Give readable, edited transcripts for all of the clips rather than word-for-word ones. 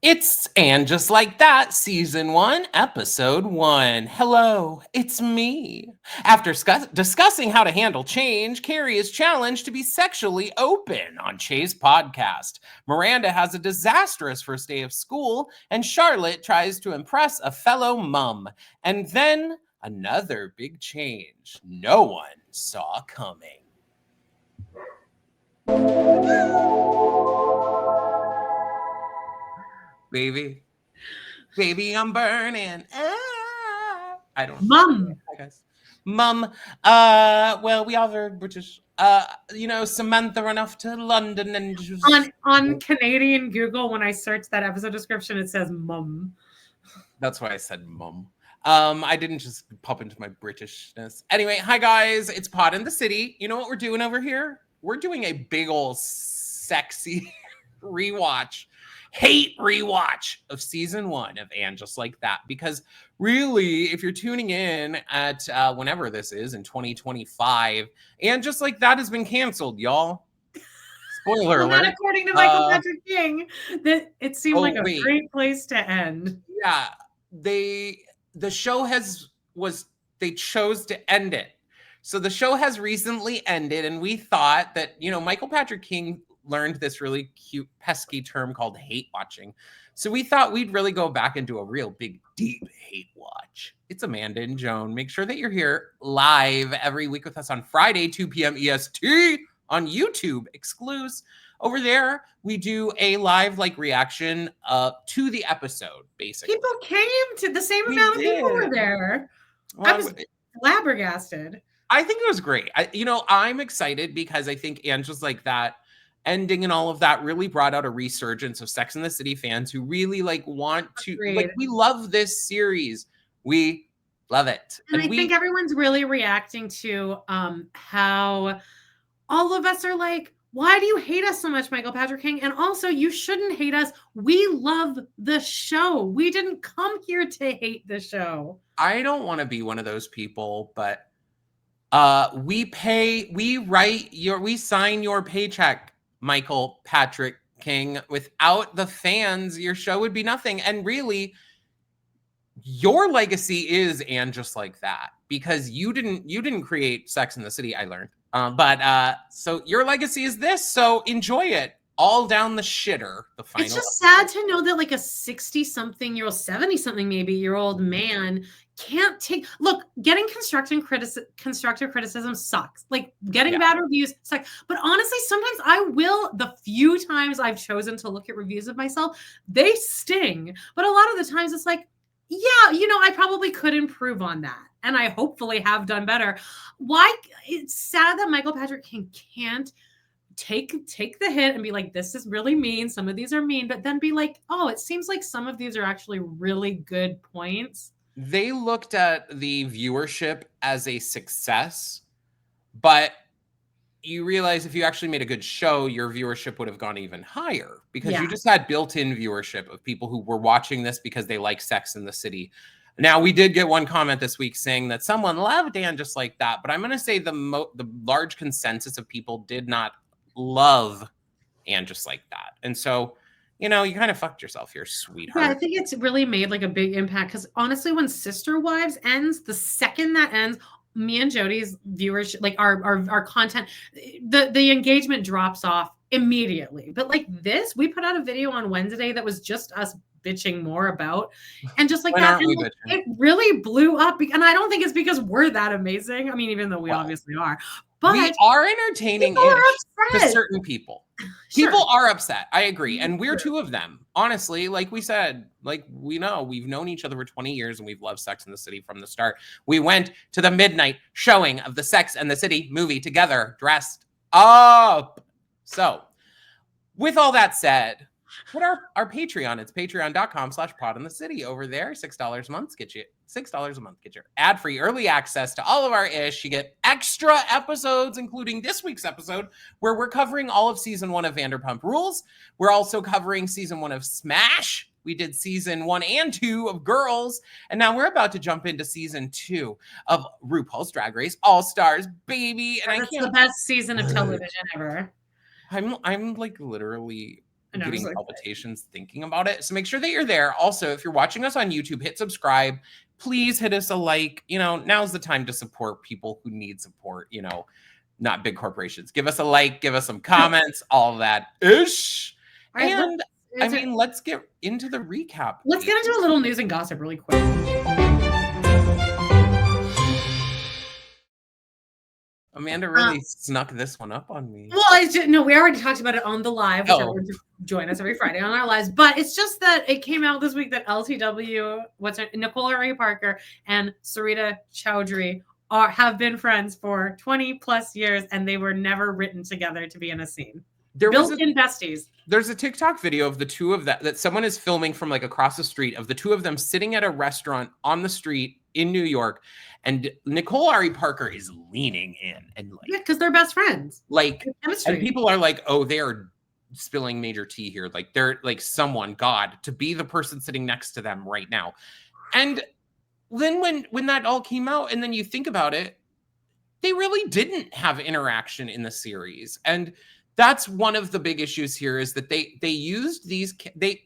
It's And Just Like That, Season 1, Episode 1. Hello, it's me. After discussing how to handle change, Carrie is challenged to be sexually open on Che's podcast. Miranda has a disastrous first day of school, and Charlotte tries to impress a fellow mum. And then another big change no one saw coming. Baby, I'm burning. I don't know. Mum. I guess. Mum. Well, we are very British. Samantha ran off to London and just... on Canadian Google, when I search that episode description, it says mum. That's why I said mum. I didn't just pop into my Britishness. Anyway, hi guys, it's Pod in the City. You know what we're doing over here? We're doing a big old sexy rewatch. HATE-REWATCH of Season 1 of And Just Like That. Because really, if you're tuning in at whenever this is in 2025, And Just Like That has been canceled, y'all. Spoiler alert. Not according to Michael Patrick King. That it seemed like a great place to end. Yeah, the show they chose to end it. So the show has recently ended, and we thought that, Michael Patrick King learned this really cute, pesky term called hate watching. So we thought we'd really go back and do a real big, deep hate watch. It's Amanda and Joan. Make sure that you're here live every week with us on Friday, 2 p.m. EST on YouTube, exclusive. Over there, we do a live reaction to the episode, basically. People came to the same amount of people were there. I was flabbergasted. I think it was great. I'm excited because I think And Just Like That ending and all of that really brought out a resurgence of Sex and the City fans who really want to we love this series. We love it. And I think everyone's really reacting to how all of us are like, why do you hate us so much, Michael Patrick King? And also, you shouldn't hate us. We love the show. We didn't come here to hate the show. I don't want to be one of those people, but we sign your paycheck, Michael Patrick King. Without the fans, your show would be nothing. And really, your legacy is And Just Like That, because you didn't create Sex and the City, I learned. So your legacy is this. So enjoy it all down the shitter. The final. It's just sad to know that a 60-something-year-old, 70-something maybe year old man can't take. Look, getting constructive criticism sucks. Getting bad reviews sucks. But honestly, sometimes the few times I've chosen to look at reviews of myself, they sting. But a lot of the times it's I probably could improve on that. And I hopefully have done better. Why? It's sad that Michael Patrick King can't take the hit and be like, this is really mean. Some of these are mean, but then be like, oh, it seems like some of these are actually really good points. They looked at the viewership as a success, but you realize if you actually made a good show, your viewership would have gone even higher because you just had built-in viewership of people who were watching this because they like Sex in the City. Now, we did get one comment this week saying that someone loved And Just Like That, but I'm going to say the large consensus of people did not love And Just Like That. And so, you kind of fucked yourself here, sweetheart. Yeah, I think it's really made a big impact because honestly, when Sister Wives ends, the second that ends, me and Jody's viewership, our content, the engagement drops off immediately. But this, we put out a video on Wednesday that was just us bitching more about, and just that, and it really blew up. And I don't think it's because we're that amazing. I mean, even though we obviously are, but we are entertaining to certain people. People are upset. I agree. And we're two of them. Honestly, like we said, we know we've known each other for 20 years and we've loved Sex and the City from the start. We went to the midnight showing of the Sex and the City movie together, dressed up. So with all that said, what our Patreon? It's patreon.com/podinthecity. Over there, $6 a month get you ad-free early access to all of our ish. You get extra episodes, including this week's episode, where we're covering all of season 1 of Vanderpump Rules. We're also covering season 1 of Smash. We did season 1 and 2 of Girls, and now we're about to jump into season 2 of RuPaul's Drag Race All Stars, baby. And it's the best season of television ever. I'm literally getting palpitations thinking about it. So make sure that you're there. Also, if you're watching us on YouTube, hit subscribe. Please hit us a like. You know, now's the time to support people who need support, you know, not big corporations. Give us a like, give us some comments, all of that ish. Right, and I mean, let's get into the recap. Let's get into a little news and gossip really quick. Amanda really snuck this one up on me. Well, no, we already talked about it on the live, which join us every Friday on our lives. But it's just that it came out this week that LTW, Nicole R. Parker and Sarita Chowdhury have been friends for 20 plus years, and they were never written together to be in a scene. They're built-in besties. There's a TikTok video of the two of that someone is filming from like across the street of the two of them sitting at a restaurant on the street in New York, and Nicole R. Parker is leaning in and like, yeah, because they're best friends. Like, and people are like, oh, they are spilling major tea here. Like they're like someone, God, to be the person sitting next to them right now. And then when that all came out, and then you think about it, they really didn't have interaction in the series. And that's one of the big issues here, is that they used these, they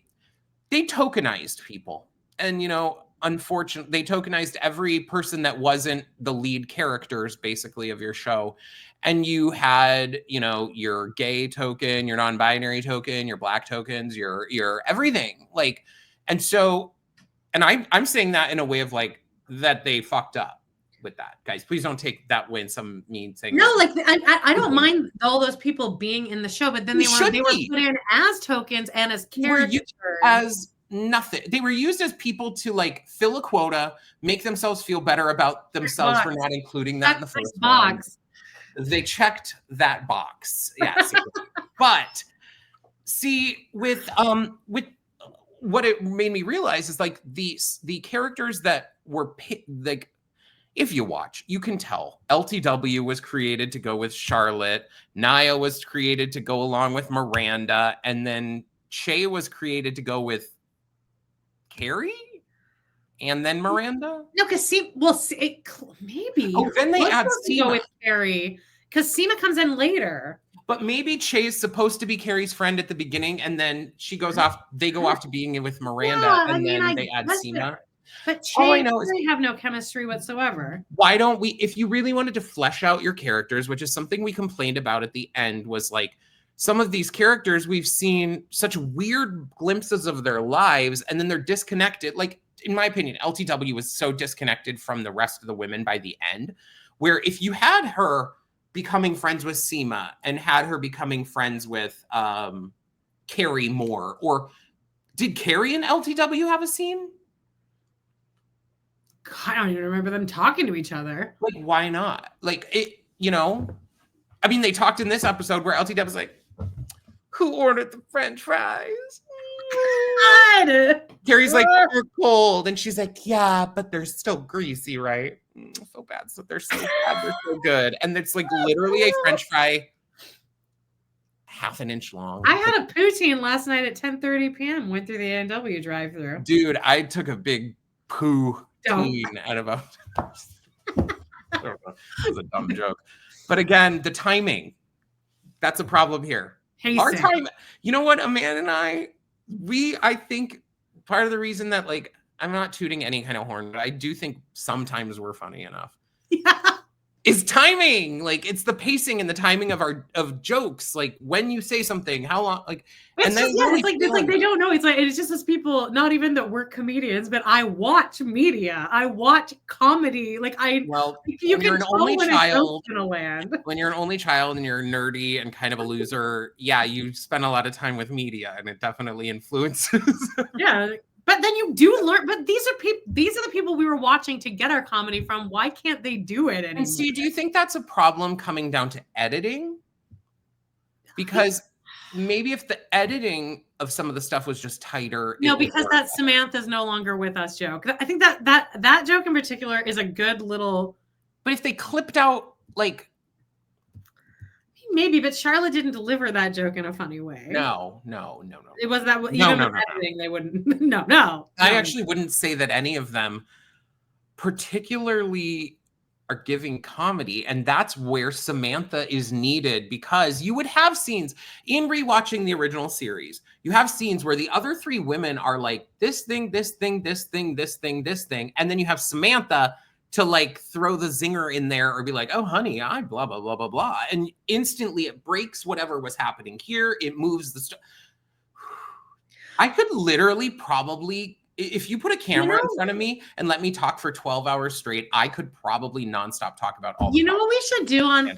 tokenized people. And, you know, unfortunately, they tokenized every person that wasn't the lead characters, basically, of your show. And you had, you know, your gay token, your non-binary token, your black tokens, your everything. Like, and so, and I'm saying that in a way of like, that they fucked up with that, guys. Please don't take that when some mean thing. No, like I don't mind all those people being in the show, but then they were put in as tokens and as characters, as nothing. They were used as people to like fill a quota, make themselves feel better about themselves for not including that in the first box. They checked that box, yes. But see, with what it made me realize is like the characters that were like, if you watch, you can tell LTW was created to go with Charlotte, Nia was created to go along with Miranda, and then Che was created to go with Carrie, and then Miranda. No, because maybe. Oh, then they add Seema. Go with Carrie, because Seema comes in later. But maybe Che is supposed to be Carrie's friend at the beginning, and then she goes off. They go off to being with Miranda, and then they add Seema. But Che they have no chemistry whatsoever. Why don't we, if you really wanted to flesh out your characters, which is something we complained about at the end, was like, some of these characters, we've seen such weird glimpses of their lives, and then they're disconnected. Like, in my opinion, LTW was so disconnected from the rest of the women by the end, where if you had her becoming friends with Seema and had her becoming friends with Carrie more, or did Carrie and LTW have a scene? I don't even remember them talking to each other. Like, why not? Like, it, you know, I mean, they talked in this episode where LTW was like, who ordered the French fries? Carrie's like, they're cold. And she's like, yeah, but they're still greasy, right? So bad. So they're so bad. They're so good. And it's like literally a French fry half an inch long. I had a poutine last night at 10:30 p.m. Went through the A&W drive-thru. Dude, I took a big poo out of a it was a dumb joke. But again, the timing, that's a problem here. Our time, you know what, Amanda and I think part of the reason that, like, I'm not tooting any kind of horn, but I do think sometimes we're funny enough. Yeah. Is timing. Like, it's the pacing and the timing of jokes. Like, when you say something, how long, like, it's and then really it's like they don't know. It's just as people, not even that we're comedians, but I watch media. I watch comedy. Like, you can tell when a joke's gonna land. When you're an only child and you're nerdy and kind of a loser, yeah, you spend a lot of time with media, and it definitely influences. Yeah. But then you do learn. But these are the people we were watching to get our comedy from. Why can't they do it anymore? And see, do you think that's a problem coming down to editing? Because maybe if the editing of some of the stuff was just tighter. No, because that Samantha's no longer with us joke. I think that joke in particular is a good little. But if they clipped out, like. Maybe, but Charlotte didn't deliver that joke in a funny way. No. It was that even with editing, they wouldn't. No. I actually wouldn't say that any of them particularly are giving comedy, and that's where Samantha is needed, because you would have scenes in rewatching the original series. You have scenes where the other three women are like this thing, this thing, this thing, this thing, this thing, and then you have Samantha to like throw the zinger in there or be like, oh honey, I blah blah blah blah blah, and instantly it breaks whatever was happening here. It moves the I could literally probably, if you put a camera in front of me and let me talk for 12 hours straight, I could probably nonstop talk about all. You know what we should do on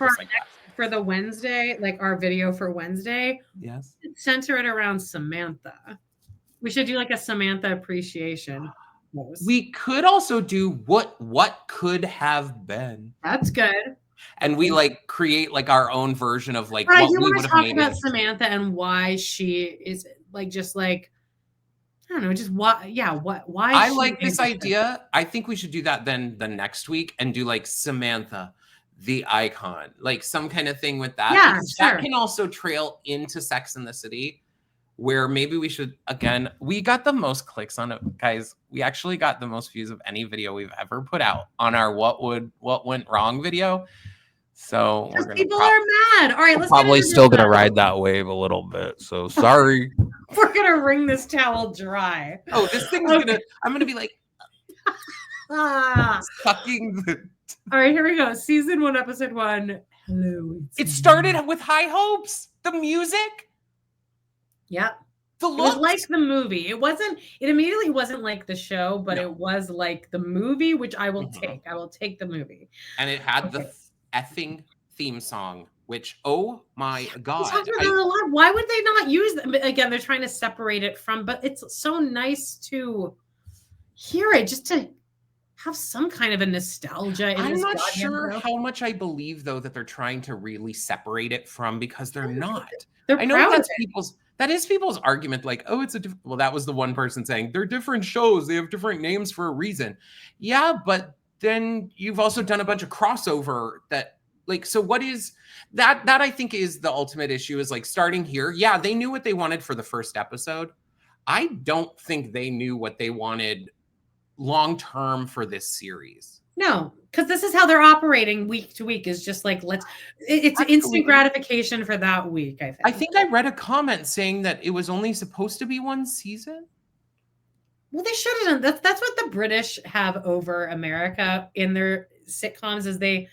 for the Wednesday, like our video for Wednesday? Yes. Center it around Samantha. We should do like a Samantha appreciation. We could also do what could have been. That's good. And we like create like our own version of like what we would have made about Samantha and why she is like just like I don't know, just why I like this idea. I think we should do that then the next week and do like Samantha, the icon, like some kind of thing with that. Yeah, sure. That can also trail into Sex and the City, where maybe we should, again, we got the most clicks on it, guys. We actually got the most views of any video we've ever put out on our what went wrong video. So people are mad. All right, let's probably still gonna ride that wave a little bit. So sorry. We're gonna wring this towel dry. Oh, this thing's I'm gonna be like sucking the. All right, here we go. Season 1, episode 1. Hello. It started with high hopes. The music. Yep. The look. It was like the movie. It immediately wasn't like the show, but it was like the movie, which I will take. I will take the movie. And it had the effing theme song, which, oh my God. Why would they not use them? Again, they're trying to separate it from, but it's so nice to hear it, just to have some kind of a nostalgia. I'm not sure how much I believe, though, that they're trying to really separate it from, because they're not. I know that is people's argument, like, oh, it's well, that was the one person saying they're different shows. They have different names for a reason. Yeah, but then you've also done a bunch of crossover that like, so what is that I think is the ultimate issue, is like starting here. Yeah, they knew what they wanted for the first episode. I don't think they knew what they wanted long-term for this series. No, because this is how they're operating week to week, is just like, it's instant gratification for that week, I think. I read a comment saying that it was only supposed to be one season. Well, they shouldn't. That's what the British have over America in their sitcoms, is they,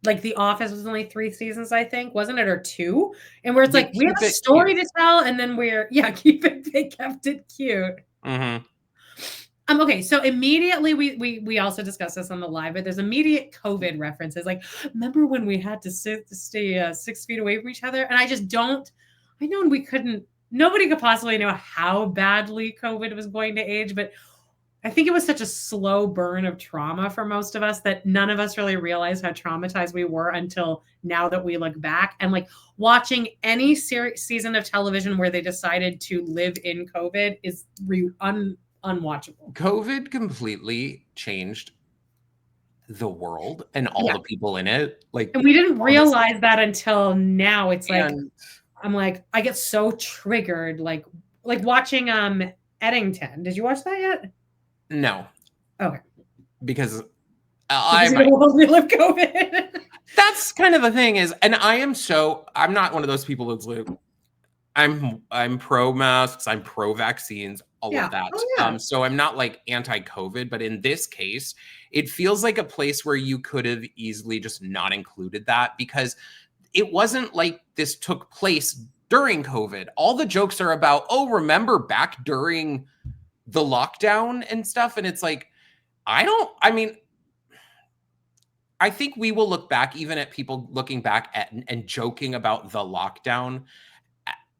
like The Office was only 3 seasons, I think, wasn't it, or 2? And where it's like, we have a story to tell, and then keep it big, kept it cute. Mm-hmm. Okay, so immediately we also discussed this on the live, but there's immediate COVID references. Like, remember when we had to stay 6 feet away from each other? And I just don't. I know nobody could possibly know how badly COVID was going to age, but I think it was such a slow burn of trauma for most of us that none of us really realized how traumatized we were until now that we look back. And like watching any season of television where they decided to live in COVID is unwatchable. COVID completely changed the world and all the people in it. Like, and we didn't realize that until now. It's like, I'm like, I get so triggered, like watching Eddington. Did you watch that yet? No. Okay. Because we live COVID. That's kind of the thing is, and I'm not one of those people that's like, I'm pro masks, I'm pro vaccines, all of that. Oh, yeah. So I'm not like anti-COVID, but in this case, it feels like a place where you could have easily just not included that, because it wasn't like this took place during COVID. All the jokes are about, oh, remember back during the lockdown and stuff. And it's like, I think we will look back, even at people looking back at and joking about the lockdown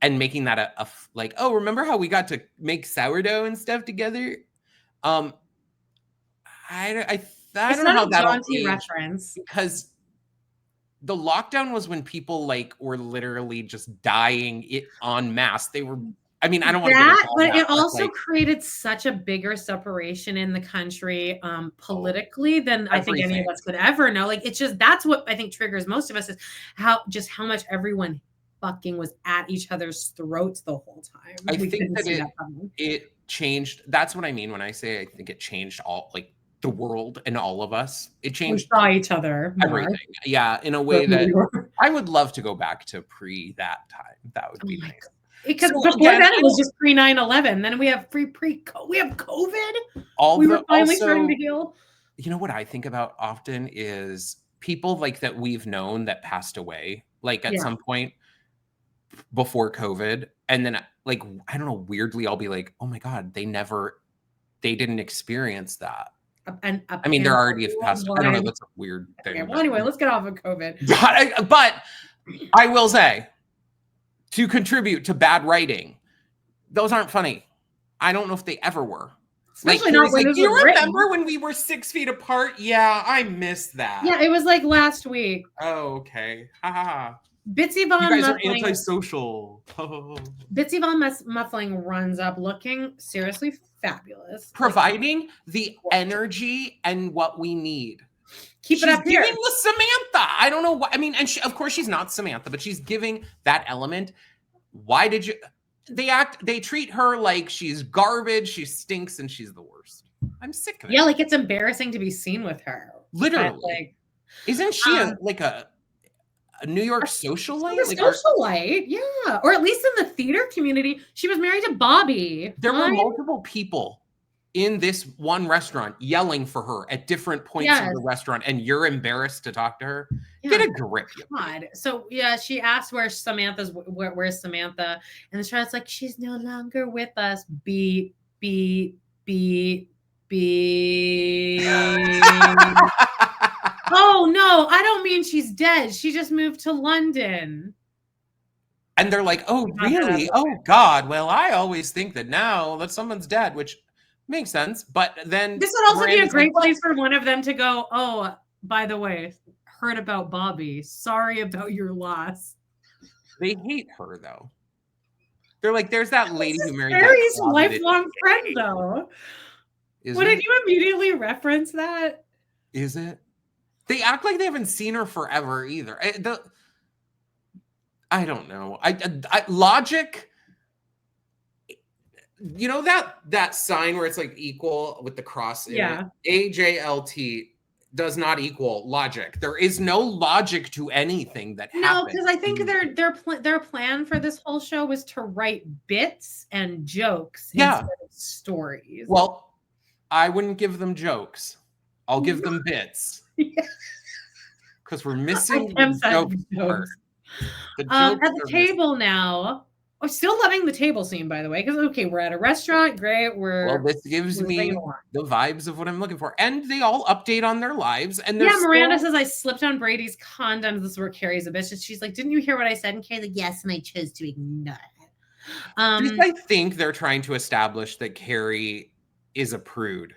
and making that a like, oh, remember how we got to make sourdough and stuff together? I don't know how that'll be reference, because the lockdown was when people like were literally just dying en masse. They were. I mean, I don't want to. But it also created such a bigger separation in the country politically than I think any of us could ever know. Like, it's just, that's what I think triggers most of us, is how much everyone fucking was at each other's throats the whole time. I think that it changed. That's what I mean when I say I think it changed all, like, the world and all of us. It We changed saw each other more. everything. Yeah, in a way that I would love to go back to pre that time. That would be nice. Because before then it was just pre 9/11. Then we have we have COVID. We were finally starting to heal. You know what I think about often is people like that we've known that passed away, like at some point before COVID. And then like, I don't know, weirdly, I'll be like, oh my God, they didn't experience that. I mean, they're already passed. I don't know. That's a weird thing. Okay, well, anyway, let's get off of COVID. But I will say, to contribute to bad writing, those aren't funny. I don't know if they ever were. Especially not when do you remember when we were 6 feet apart? Yeah, I missed that. Yeah, it was like last week. Oh, okay. Ha ha ha. Bitsy Von You guys Muffling, are antisocial. Bitsy Von Muffling runs up looking seriously fabulous. Providing the energy and what we need. Keep it up here. She's giving the Samantha. I don't know what, I mean, and of course she's not Samantha, but she's giving that element. Why did you, they treat her like she's garbage, she stinks, and she's the worst. I'm sick of it. Yeah, like it's embarrassing to be seen with her. Literally. Like, isn't she a New York socialite? A socialite, yeah. Or at least in the theater community. She was married to Bobby. There were multiple people in this one restaurant yelling for her at different points of the restaurant, and you're embarrassed to talk to her? Yeah. Get a grip. God. So yeah, she asked where's Samantha, and the Charlotte's like, she's no longer with us. Beep, beep, beep, beep. Oh no, I don't mean she's dead. She just moved to London. And they're like, oh really? Oh God. Well, I always think that now that someone's dead, which makes sense. But then this would also be a great place for one of them to go, oh, by the way, heard about Bobby. Sorry about your loss. They hate her though. They're like, there's that lady who married Carrie's lifelong friend though. Wouldn't you immediately reference that? Is it? They act like they haven't seen her forever either. I don't know. Logic. You know that sign where it's like equal with the cross in it? AJLT does not equal logic. There is no logic to anything that happens. No, because I think their plan for this whole show was to write bits and jokes instead of stories. Well, I wouldn't give them jokes. I'll give them bits. Because we're missing the jokes. At the table now. I'm still loving the table scene, by the way, because okay, we're at a restaurant. Great. This gives me the vibes of what I'm looking for. And they all update on their lives. And Miranda says, I slipped on Brady's condoms. This is where Carrie's a bitch. She's like, didn't you hear what I said? And Carrie's like, yes, and I chose to ignore it. I think they're trying to establish that Carrie is a prude.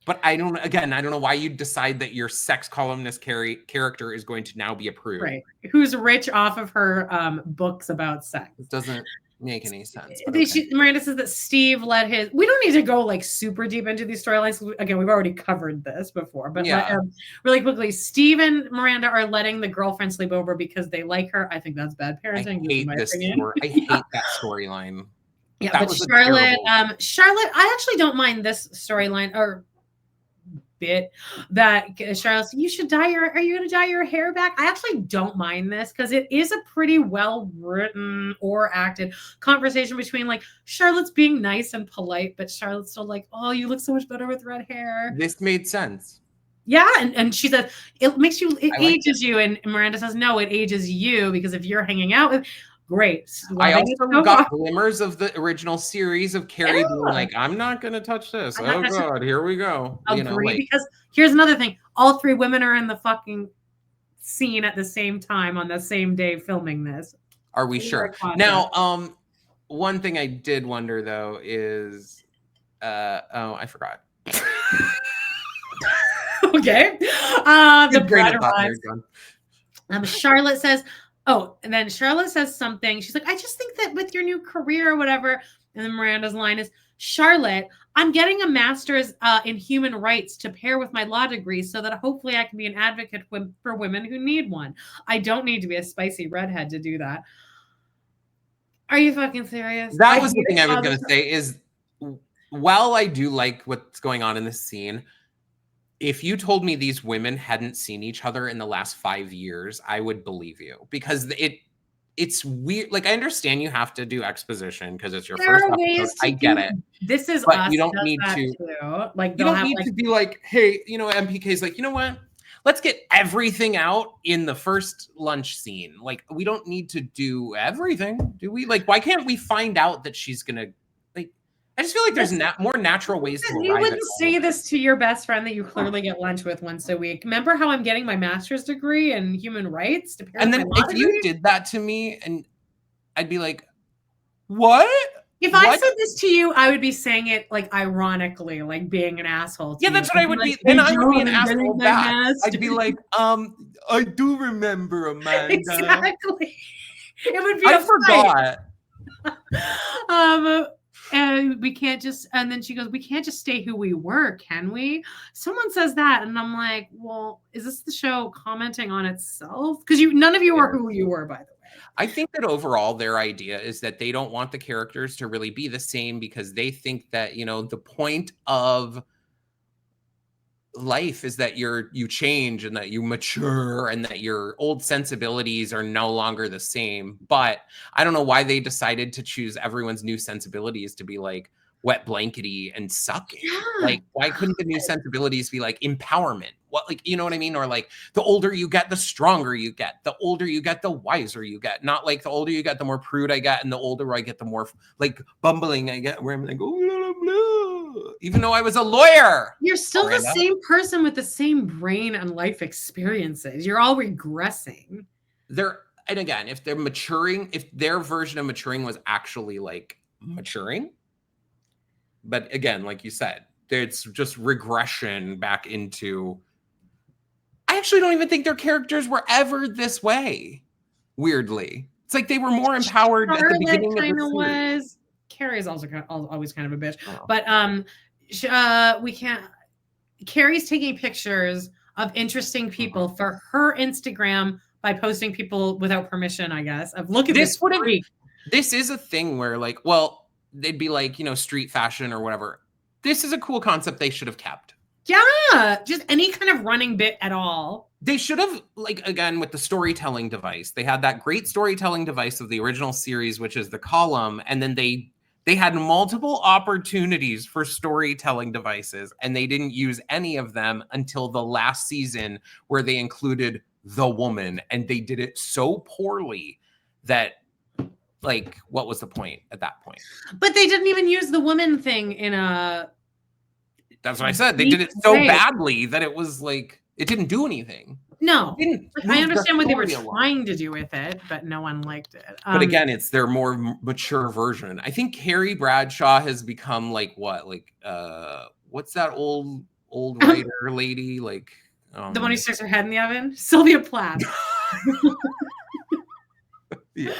But I don't know why you decide that your sex columnist character is going to now be a prude. Right. Who's rich off of her books about sex. It doesn't make any sense. Miranda says that Steve let his... We don't need to go like super deep into these storylines. Again, we've already covered this before. But really quickly, Steve and Miranda are letting the girlfriend sleep over because they like her. I think that's bad parenting. I hate this story. I hate that storyline. Yeah, but Charlotte, I actually don't mind this storyline or bit that Charlotte said, are you going to dye your hair back? I actually don't mind this because it is a pretty well written or acted conversation between like Charlotte's being nice and polite, but Charlotte's still like, oh, you look so much better with red hair. This made sense. Yeah, and she says it ages you, and Miranda says no, it ages you because if you're hanging out with great. I also got glimmers of the original series of Carrie being like, I'm not going to touch this. Oh, God, here we go. Because here's another thing. All three women are in the fucking scene at the same time on the same day filming this. Are we sure? Now, one thing I did wonder, though, is... I forgot. Okay. The bride arrives. Charlotte says... Oh, and then Charlotte says something. She's like, I just think that with your new career or whatever. And then Miranda's line is, Charlotte, I'm getting a master's in human rights to pair with my law degree so that hopefully I can be an advocate for women who need one. I don't need to be a spicy redhead to do that. Are you fucking serious? That was the thing I was going to say is, while I do like what's going on in this scene, if you told me these women hadn't seen each other in the last 5 years, I would believe you, because it's weird. Like, I understand you have to do exposition because it's your first episode. I get it. This Is but Us you don't does need that to. too. Like, You don't need to be like, hey, MPK's like, you know what? Let's get everything out in the first lunch scene. Like, we don't need to do everything, do we? Like, why can't we find out that she's gonna, like? I just feel like there's more natural ways to arrive. You wouldn't say this to your best friend that you clearly get lunch with once a week. Remember how I'm getting my master's degree in human rights? And then if you did that to me, and I'd be like, what? If I said this to you, I would be saying it like ironically, like being an asshole. Yeah, that's what I would be. Then I would be an asshole back. I'd be like, I do remember, Amanda. Exactly. It would be. I forgot. And we can't just. And then she goes, "We can't just stay who we were, can we?" Someone says that, and I'm like, "Well, is this the show commenting on itself? Because none of you are who you were, by the way." I think that overall their idea is that they don't want the characters to really be the same, because they think that, the point of life is that you change and that you mature and that your old sensibilities are no longer the same. But I don't know why they decided to choose everyone's new sensibilities to be like wet blankety and sucking. Yeah. Like, why couldn't the new sensibilities be like empowerment? What, like, you know what I mean? Or like, the older you get, the stronger you get. The older you get, the wiser you get. Not like the older you get, the more prude I get, and the older I get, the more like bumbling I get, where I'm like, oh, blah, blah, blah. Even though I was a lawyer. You're still Miranda. The same person with the same brain and life experiences. You're all regressing. And again, if they're maturing, if their version of maturing was actually like maturing, but again, like you said, it's just regression back into. I actually don't even think their characters were ever this way. Weirdly, it's like they were more empowered at the beginning of the series. Carrie's also always kind of a bitch, but we can't. Carrie's taking pictures of interesting people for her Instagram by posting people without permission, I guess. Of look at this. This is a thing where, like, well, they'd be like, street fashion or whatever. This is a cool concept they should have kept. Yeah, just any kind of running bit at all. They should have, like, again, with the storytelling device. They had that great storytelling device of the original series, which is the column, and then they had multiple opportunities for storytelling devices, and they didn't use any of them until the last season, where they included the woman, and they did it so poorly that, like, what was the point at that point? But they didn't even use the woman thing in a. That's what I said. They did it so badly that it was like, it didn't do anything. No, I understand what they were trying to do with it, but no one liked it. But again, it's their more mature version. I think Carrie Bradshaw has become like what? Like, what's that old writer lady? Like, the one who sticks her head in the oven? Sylvia Plath. Yeah.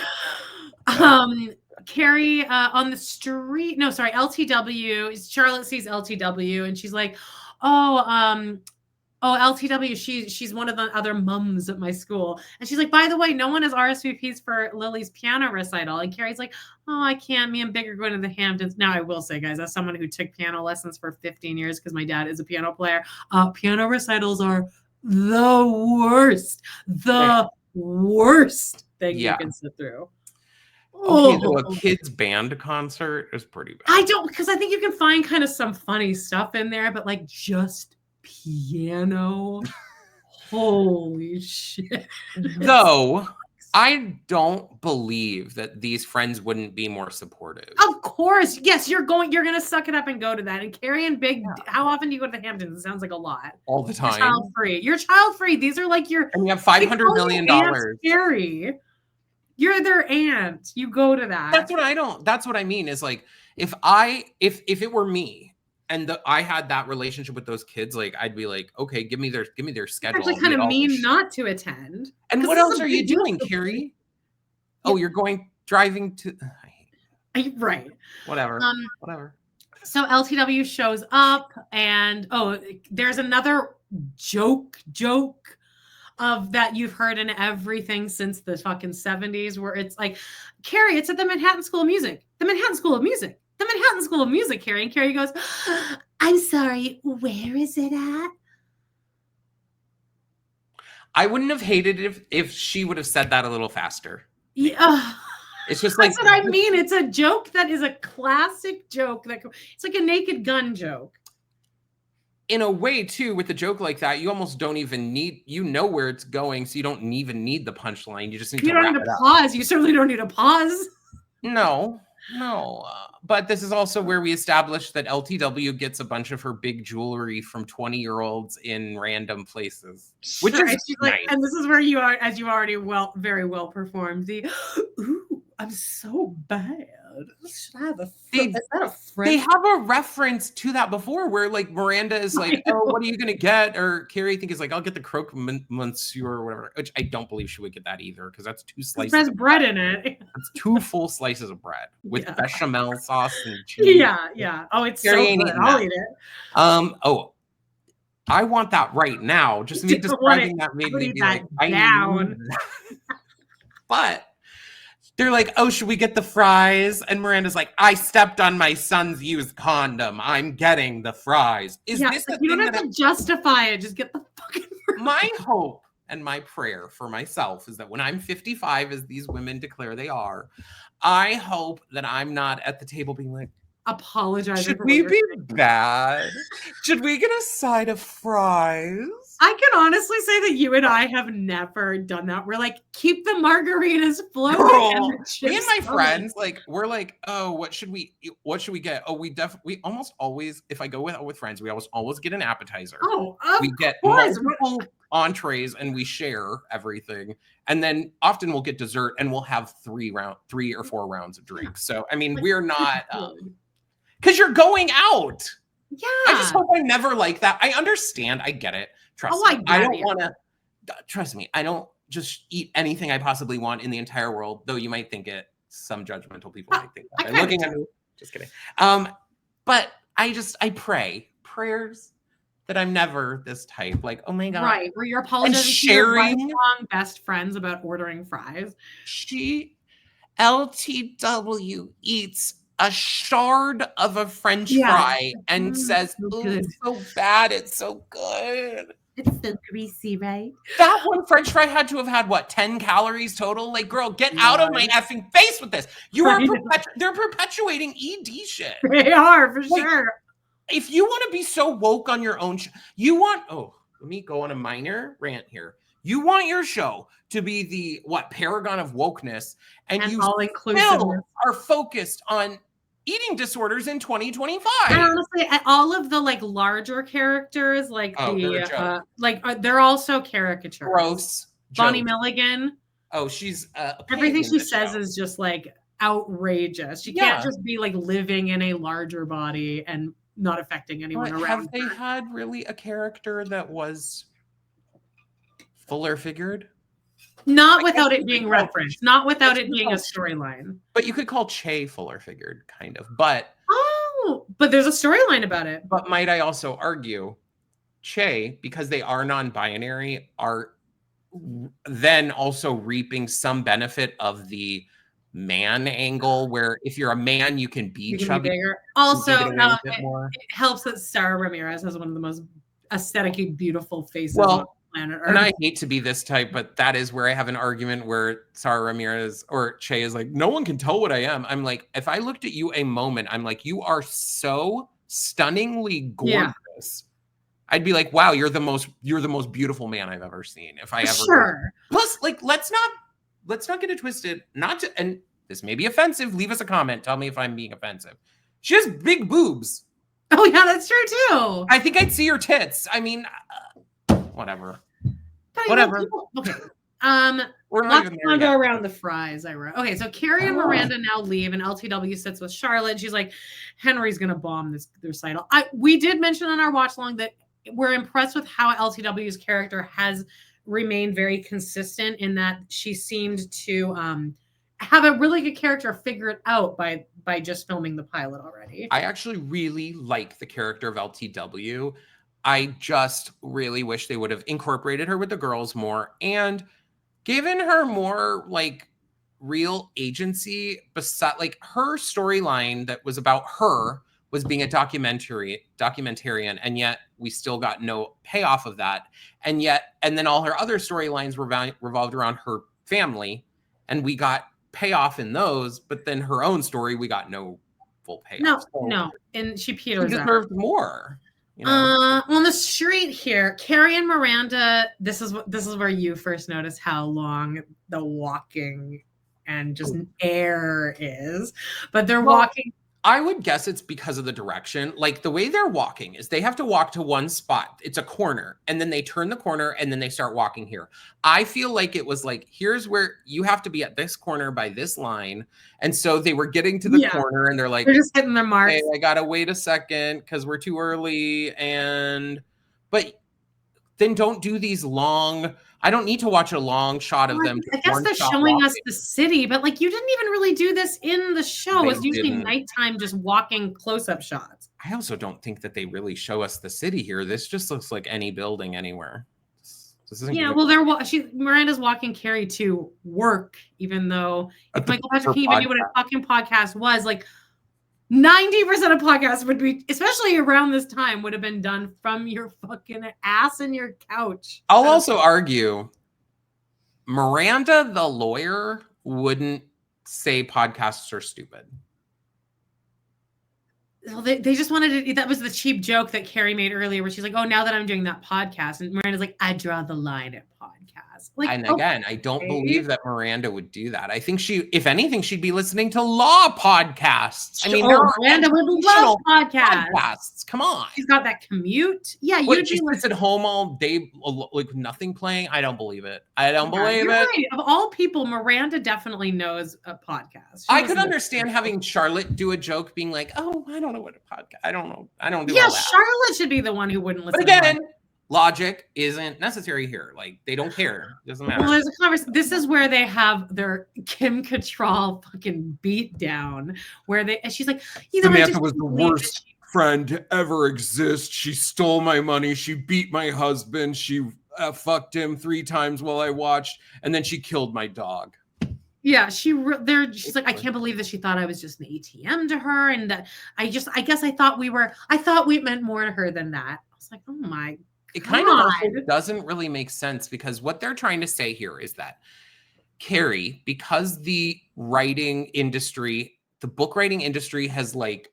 Carrie on the street. No, sorry, LTW. Charlotte sees LTW and she's like, oh, LTW, she's one of the other mums at my school. And she's like, by the way, no one has RSVPs for Lily's piano recital. And Carrie's like, oh, I can't. Me and Big are going to the Hamptons. Now, I will say, guys, as someone who took piano lessons for 15 years because my dad is a piano player, piano recitals are the worst. The worst thing you can sit through. Okay, so a kid's band concert is pretty bad. Because I think you can find kind of some funny stuff in there, but like just piano. Holy shit. Though I don't believe that these friends wouldn't be more supportive. Of course. Yes, you're gonna suck it up and go to that. And Carrie and Big, how often do you go to the Hamptons? It sounds like a lot. All the time. You're child free. These are like your and you have $500 million. Carrie. You're their aunt. You go to that. That's what I mean is like, if it were me and I had that relationship with those kids, like I'd be like, okay, give me their schedule. It's actually kind of mean not to attend. And what else are you doing, Carrie? Oh, you're driving to right. Whatever. Whatever. So LTW shows up and there's another joke of that you've heard in everything since the fucking 70s, where it's like, Carrie, it's at the Manhattan School of Music. The Manhattan School of Music. The Manhattan School of Music, Carrie. And Carrie goes, I'm sorry, where is it at? I wouldn't have hated it if she would have said that a little faster. Yeah. It's just like, that's what I mean. It's a joke that is a classic joke. It's like a Naked Gun joke. In a way, too, with a joke like that, you almost don't even need, you know where it's going, so you don't even need the punchline. You just need to wrap it up. Pause. You certainly don't need a pause. No. But this is also where we established that LTW gets a bunch of her big jewelry from 20-year-olds in random places, which is nice. Like, and this is where you are, as you already very well performed, the, ooh, I'm so bad. Should I have a is that a friend? They have a reference to that before where like Miranda is like, oh, what are you gonna get? Or Carrie, I think, is like, I'll get the croque monsieur or whatever, which I don't believe she would get that either, because that's 2 slices. There's bread in it. It's 2 full slices of bread with bechamel sauce and cheese. Yeah. Oh, it's Carrie, so good. I'll eat it. Oh, I want that right now. Just me describing that made me be like, down. But they're like, oh, should we get the fries? And Miranda's like, I stepped on my son's used condom. I'm getting the fries. Is this you don't have to justify it. Just get the fucking fries. My hope and my prayer for myself is that when I'm 55, as these women declare they are, I hope that I'm not at the table being like, apologize. Should we be bad? Should we get a side of fries? I can honestly say that you and I have never done that. We're like, keep the margaritas floating. Girl, me and my friends, like, we're like, oh, what should we get? Oh, we almost always, if I go out with friends, we always get an appetizer. Oh, we get multiple entrees and we share everything. And then often we'll get dessert and we'll have 3 or 4 rounds of drinks. So, I mean, we're not, because you're going out. Yeah. I just hope I never like that. I understand. I get it. Trust me. I don't want to, trust me. I don't just eat anything I possibly want in the entire world, though you might think it, some judgmental people might think that. They're looking at me. Just kidding. But I pray prayers that I'm never this type. Like, oh my God. Right. Where you're apologizing to your lifelong best friends about ordering fries. LTW eats a shard of a French fry and says, oh, it's so bad. It's so good. It's so greasy, right? That one French fry had to have had, what, 10 calories total? Like, girl, get out of my effing face with this. They're perpetuating ED shit. They are, for sure. If you want to be so woke on your own, let me go on a minor rant here. You want your show to be the, paragon of wokeness, and you still are focused on eating disorders in 2025. And honestly, all of the larger characters, they're also caricatures. Gross. Bonnie Milligan. Oh, she's everything she says is just outrageous. She can't just be living in a larger body and not affecting anyone around. Have they had really a character that was fuller figured? Not without it being referenced. Not without it being a storyline. But you could call Che fuller figured, kind of. But there's a storyline about it. But might I also argue, Che, because they are non-binary, are then also reaping some benefit of the man angle, where if you're a man, you can be chubby. Bigger. Also, it helps that Sarah Ramirez has one of the most aesthetically beautiful faces. Planet Earth. And I hate to be this type, but that is where I have an argument where Sarah Ramirez or Che is like, no one can tell what I am. I'm like, if I looked at you a moment, I'm like, you are so stunningly gorgeous. Yeah. I'd be like, wow, you're the most beautiful man I've ever seen. If I ever. Sure. Plus, let's not get it twisted. And this may be offensive. Leave us a comment. Tell me if I'm being offensive. She has big boobs. Oh yeah, that's true too. I think I'd see her tits. I mean. Whatever. Okay. We're not going to go around the fries. I wrote. Okay, so Carrie and Miranda now leave, and LTW sits with Charlotte. She's like, Henry's going to bomb this recital. We did mention on our watch along that we're impressed with how LTW's character has remained very consistent in that she seemed to have a really good character figured out by just filming the pilot already. I actually really like the character of LTW. I just really wish they would have incorporated her with the girls more and given her more real agency. Beside her storyline that was about her was being a documentarian, and yet we still got no payoff of that. And then all her other storylines revolved around her family, and we got payoff in those, but then her own story, we got no full payoff. No. And she peters out. She deserved more. You know? On the street here, Carrie and Miranda, this is where you first notice how long the walking and just air is. But they're walking. I would guess it's because of the direction. Like the way they're walking is they have to walk to one spot. It's a corner, and then they turn the corner, and then they start walking here. I feel like it was like, here's where you have to be at this corner by this line. And so they were getting to the corner, and they're like, they're just hitting their marks. Hey, I gotta wait a second because we're too early. But then don't do these long. I don't need to watch a long shot of them. I guess they're showing us the city, but like you didn't even really do this in the show. It's usually nighttime, just walking close-up shots. I also don't think that they really show us the city here. This just looks like any building anywhere. Miranda's walking Carrie to work, even though if Michael Patrick even knew what a fucking podcast was, like 90% of podcasts would be, especially around this time, would have been done from your fucking ass and your couch. I'll also argue Miranda, the lawyer, wouldn't say podcasts are stupid. Well, they just wanted to, that was the cheap joke that Carrie made earlier where she's like, oh, now that I'm doing that podcast. And Miranda's like, I draw the line at podcasts. Like, and again, I don't believe that Miranda would do that. I think if anything, she'd be listening to law podcasts. I mean, Miranda would love podcasts. Come on. She's got that commute. Yeah. She sits at home all day, like nothing playing. I don't believe it. I don't believe it. Right. Of all people, Miranda definitely knows a podcast. I could understand having Charlotte do a joke being like, oh, I don't know what a podcast. I don't know. I don't do all that. Charlotte should be the one who wouldn't listen. But again, logic isn't necessary here. Like they don't care. It doesn't matter. Well, there's a conversation. This is where they have their Kim Cattrall fucking beat down. And she's like, Samantha was the worst friend to ever exist. She stole my money. She beat my husband. She fucked him 3 times while I watched, and then she killed my dog. Yeah, she's like, I can't believe that she thought I was just an ATM to her, and that I guess I thought we meant more to her than that. I was like, oh my. It kind of also doesn't really make sense because what they're trying to say here is that Carrie, because the writing industry, the book writing industry has like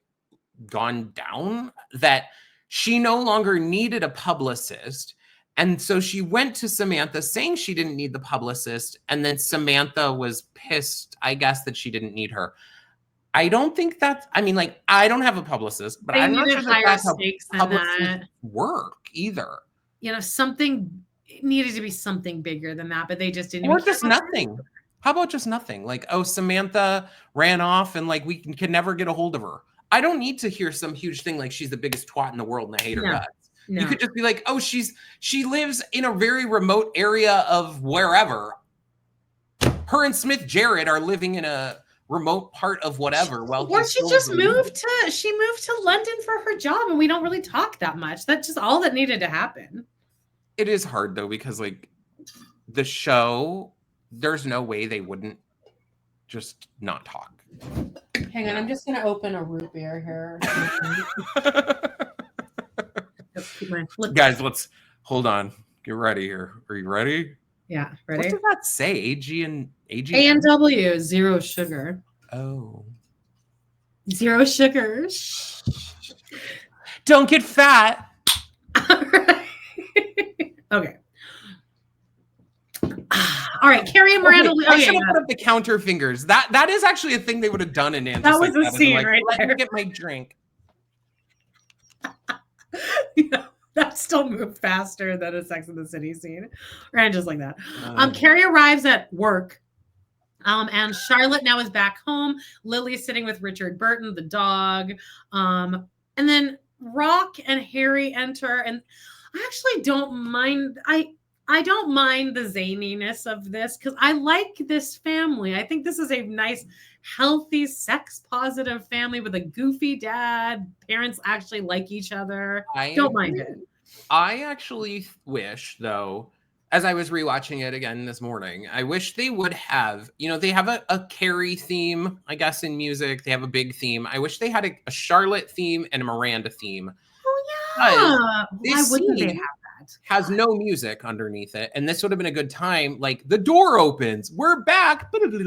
gone down, that she no longer needed a publicist. And so she went to Samantha saying she didn't need the publicist. And then Samantha was pissed, I guess, that she didn't need her. I don't think that's, I mean, like, I don't have a publicist, but I'm not sure that's how publicists work either. You know, it needed to be something bigger than that, but they just didn't. Or just nothing. How about just nothing? Like, oh, Samantha ran off and like we can never get a hold of her. I don't need to hear some huge thing like she's the biggest twat in the world and I hate her guts. No. You could just be like, oh, she lives in a very remote area of wherever. Her and Smith Jarrett are living in a remote part of whatever. Or she moved to London for her job and we don't really talk that much. That's just all that needed to happen. It is hard though, because like the show, there's no way they wouldn't just not talk. Hang on, I'm just gonna open a root beer here. Guys, let's hold on. Get ready here. Are you ready? Yeah, ready. What does that say? AG and A&W, 0 sugar. Oh. 0 sugar. Don't get fat. All right. Okay. All right, Carrie and Miranda. I should have put up the counter fingers. That is actually a thing they would have done in Antis. That was a scene, like, right Let there. me get my drink. Yeah, that still moved faster than a Sex and the City scene. Ran just like that. Carrie arrives at work. And Charlotte now is back home. Lily is sitting with Richard Burton, the dog. And then Rock and Harry enter. And I actually don't mind. I don't mind the zaniness of this because I like this family. I think this is a nice, healthy, sex-positive family with a goofy dad. Parents actually like each other. I don't mind it. I actually wish, though, as I was rewatching it again this morning, I wish they would have, they have a Carrie theme, I guess, in music. They have a Big theme. I wish they had a Charlotte theme and a Miranda theme. Oh, yeah. Why wouldn't they have that? Has no music underneath it. And this would have been a good time. Like, the door opens. We're back. Whatever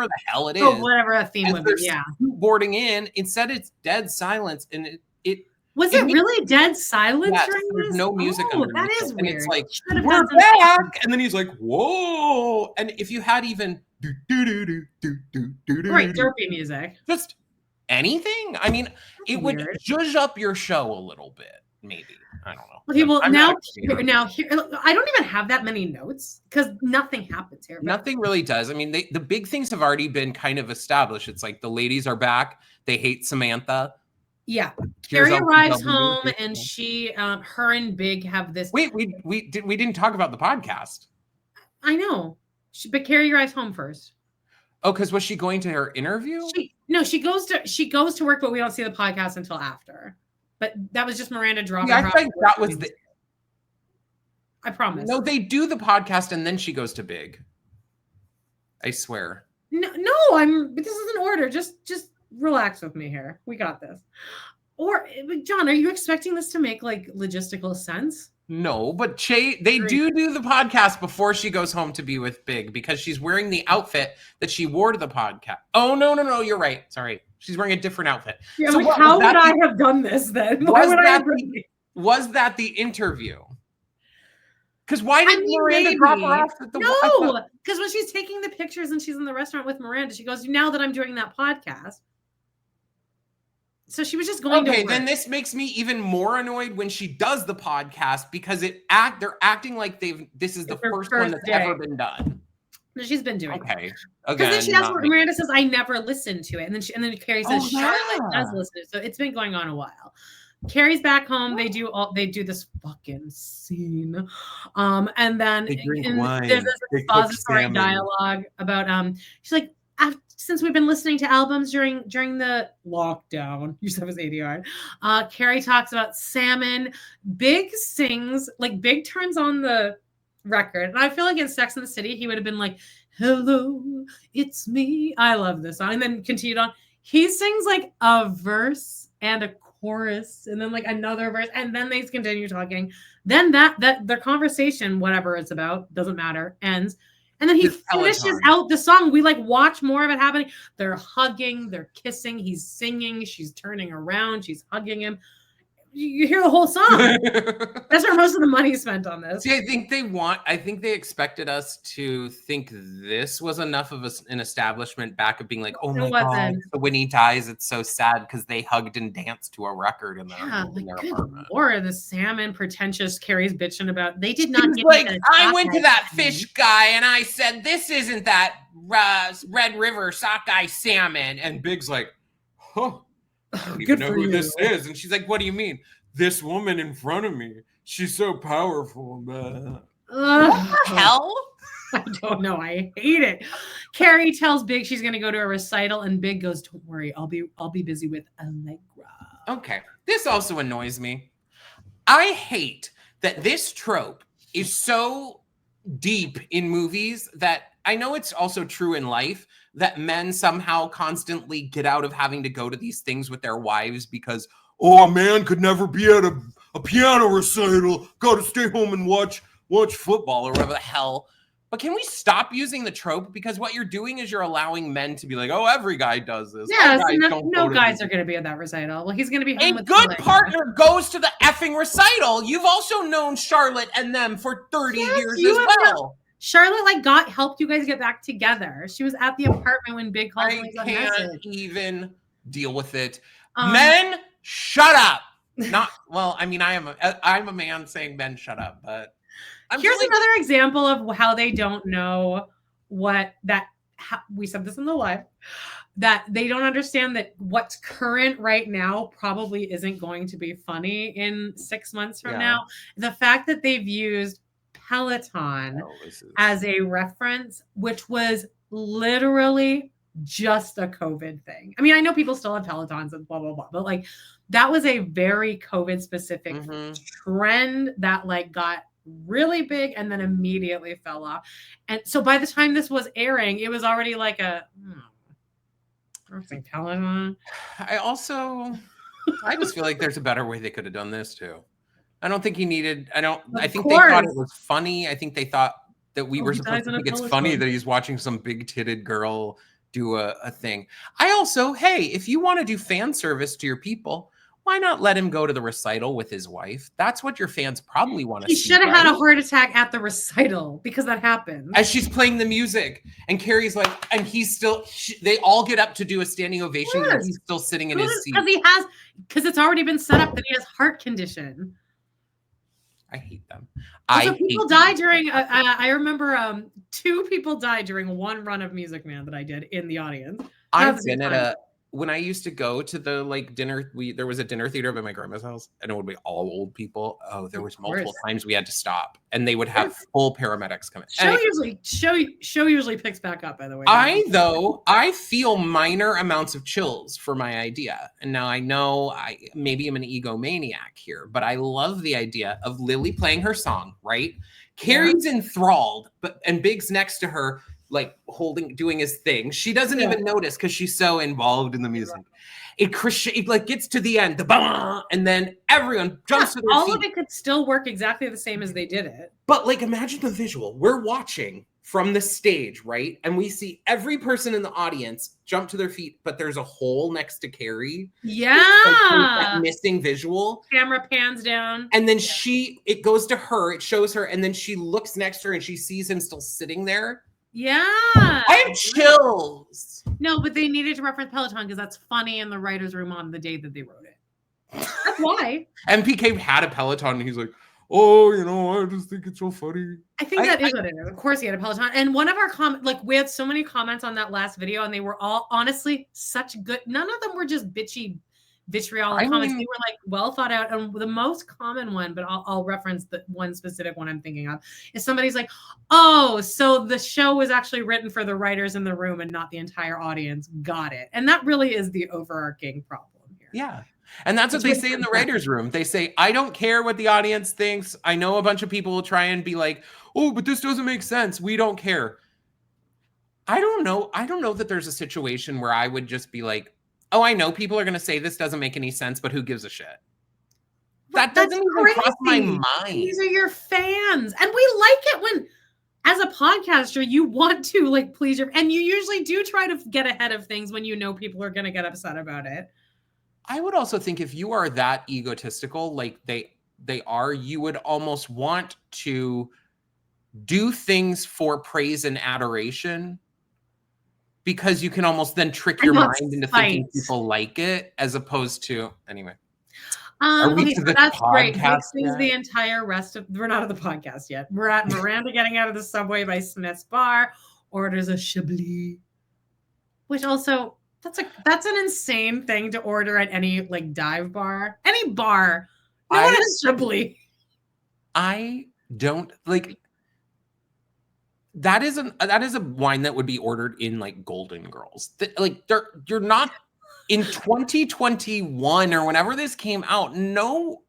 the hell it is. Oh, whatever a theme would be, yeah. Boarding in. Instead, it's dead silence. And Was it really dead silence during this? There's no music underneath that is it. And weird. it's like, we're back. And then he's like, whoa. And if you had even right, derpy music. Just anything. I mean, it would zhuzh up your show a little bit, maybe. I don't know. Okay, well, now here, I don't even have that many notes because nothing happens here. Nothing really does. I mean, the big things have already been kind of established. It's like the ladies are back. They hate Samantha. Yeah, Carrie arrives home, and her and Big have this. Wait, we didn't talk about the podcast. I know, but Carrie arrives home first. Oh, because was she going to her interview? She goes to work, but we don't see the podcast until after. But that was just Miranda dropping. Yeah, I think that was the. I promise. No, they do the podcast and then she goes to Big. I swear. No, this is an order. Just relax with me here. We got this. Or John, are you expecting this to make like logistical sense? No, but they do the podcast before she goes home to be with Big because she's wearing the outfit that she wore to the podcast. Oh, no, you're right. Sorry. She's wearing a different outfit. Yeah, so how would I have done this then? Was that the interview? Because why did Miranda drop her off at the No, because when she's taking the pictures and she's in the restaurant with Miranda, she goes, now that I'm doing that podcast. So she was just going to work. Then this makes me even more annoyed when she does the podcast because they're acting like this is the first one that's ever been done. No, she's been doing okay. Because then she asks, Miranda says, I never listened to it. And then Carrie says, Charlotte does listen to it. So it's been going on a while. Carrie's back home. They do this fucking scene. And then there's this expository dialogue about she's like, since we've been listening to albums during the lockdown, you said it was ADR. Carrie talks about salmon. Big sings, like Big turns on the record. And I feel like in Sex and the City, he would have been like, hello, it's me. I love this song. And then continued on. He sings like a verse and a chorus and then like another verse. And then they continue talking. Then that their conversation, whatever it's about, doesn't matter, ends. And then he finishes out the song. We like watch more of it happening. They're hugging, they're kissing, he's singing, she's turning around, she's hugging him. You hear the whole song. That's where most of the money is spent on this. See, I think they expected us to think this was enough of an establishment back of being like, oh my God, when he dies, it's so sad because they hugged and danced to a record in their apartment. Or the salmon pretentious Carrie's bitching about. They did not get like, I went to that fish guy and I said, this isn't that Red River sockeye salmon. And Big's like, huh. I don't even know who this is. And she's like, what do you mean? This woman in front of me. She's so powerful. What the hell? I don't know. I hate it. Carrie tells Big she's going to go to a recital, and Big goes, don't worry. I'll be busy with Allegra. Okay. This also annoys me. I hate that this trope is so deep in movies that I know it's also true in life that men somehow constantly get out of having to go to these things with their wives because, a man could never be at a piano recital, got to stay home and watch football or whatever the hell. But can we stop using the trope? Because what you're doing is you're allowing men to be like, oh, every guy does this. Yeah, no guys are going to be at that recital. Well, he's going to be home with a good partner goes to the effing recital. You've also known Charlotte and them for 30 years as well. Charlotte helped you guys get back together. She was at the apartment when Big called. I can't even deal with it. Men, shut up. I'm a man saying men shut up, but here's another example of how they don't know we said this in the live, that they don't understand that what's current right now probably isn't going to be funny in 6 months from now. The fact that they've used Peloton as a reference, which was literally just a COVID thing. I mean, I know people still have Pelotons and blah, blah, blah, but that was a very COVID specific trend that got really big and then immediately fell off. And so by the time this was airing, it was already like a Peloton. I just feel like there's a better way they could have done this too. I don't think he needed, I think course. they thought it was funny. I think they thought that we were supposed to think it's funny that he's watching some big-titted girl do a thing. Hey, if you want to do fan service to your people, why not let him go to the recital with his wife? That's what your fans probably want to see. He should have had a heart attack at the recital because that happened. As she's playing the music and Carrie's like, and he's still, they all get up to do a standing ovation and he's still sitting in his seat. Because it's already been set up that he has heart condition. I hate them. Also, people died during. I remember 2 people died during one run of Music Man that I did in the audience. I've been at when I used to go to the dinner. There was a dinner theater at my grandma's house, and it would be all old people. Oh, there was multiple times we had to stop, and they would have full paramedics come in. Show usually picks back up. By the way, I feel minor amounts of chills for my idea, and now I know maybe I'm an egomaniac here, but I love the idea of Lily playing her song. Right, Carrie's enthralled, and Big's next to her, like doing his thing. She doesn't even notice because she's so involved in the music. It like gets to the end, and then everyone jumps to their feet. All of it could still work exactly the same as they did it. But like, imagine the visual. We're watching from the stage, right? And we see every person in the audience jump to their feet, but there's a hole next to Carrie. Yeah. Like, that missing visual. Camera pans down. And then it goes to her, it shows her, and then she looks next to her and she sees him still sitting there. Yeah. I have chills. No, but they needed to reference Peloton because that's funny in the writer's room on the day that they wrote it. That's why. MPK had a Peloton and he's like, oh, I just think it's so funny. I think that is what it is. Of course he had a Peloton. And one of our we had so many comments on that last video and they were all honestly such good. None of them were just bitchy vitriolic comments. They were like well thought out. And the most common one, but I'll reference the one specific one I'm thinking of, is somebody's like, oh, so the show was actually written for the writers in the room and not the entire audience. Got it. And that really is the overarching problem here. Yeah. And that's what they say in the writer's room. They say, I don't care what the audience thinks. I know a bunch of people will try and be like, oh, but this doesn't make sense. We don't care. I don't know. I don't know that there's a situation where I would just be like, oh, I know people are going to say this doesn't make any sense, but who gives a shit? That doesn't even cross my mind. These are your fans. And we like it when, as a podcaster, you want to like please and you usually do try to get ahead of things when you know people are going to get upset about it. I would also think if you are that egotistical, like they are, you would almost want to do things for praise and adoration, because you can almost then trick your mind into thinking people like it, as opposed to anyway. That's great. This is the entire rest of. We're not at the podcast yet. We're at Miranda getting out of the subway by Smith's bar, orders a Chablis, which also that's an insane thing to order at any like dive bar, any bar. No one has Chablis. I don't like. That is a wine that would be ordered in like Golden Girls. You're not in 2021 or whenever this came out. No,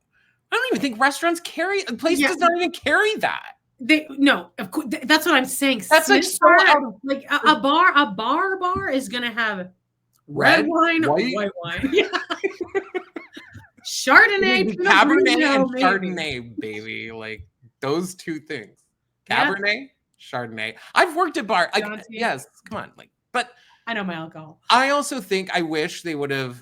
I don't even think restaurants carry. Places does not even carry that. Of course, that's what I'm saying. That's like so out of, like a bar is gonna have red wine, white wine, Chardonnay, Cabernet, and Chardonnay, baby. Like those two things, Cabernet. Chardonnay. I've worked at bar. Yes, come on. But I know my alcohol. I also think I wish they would have.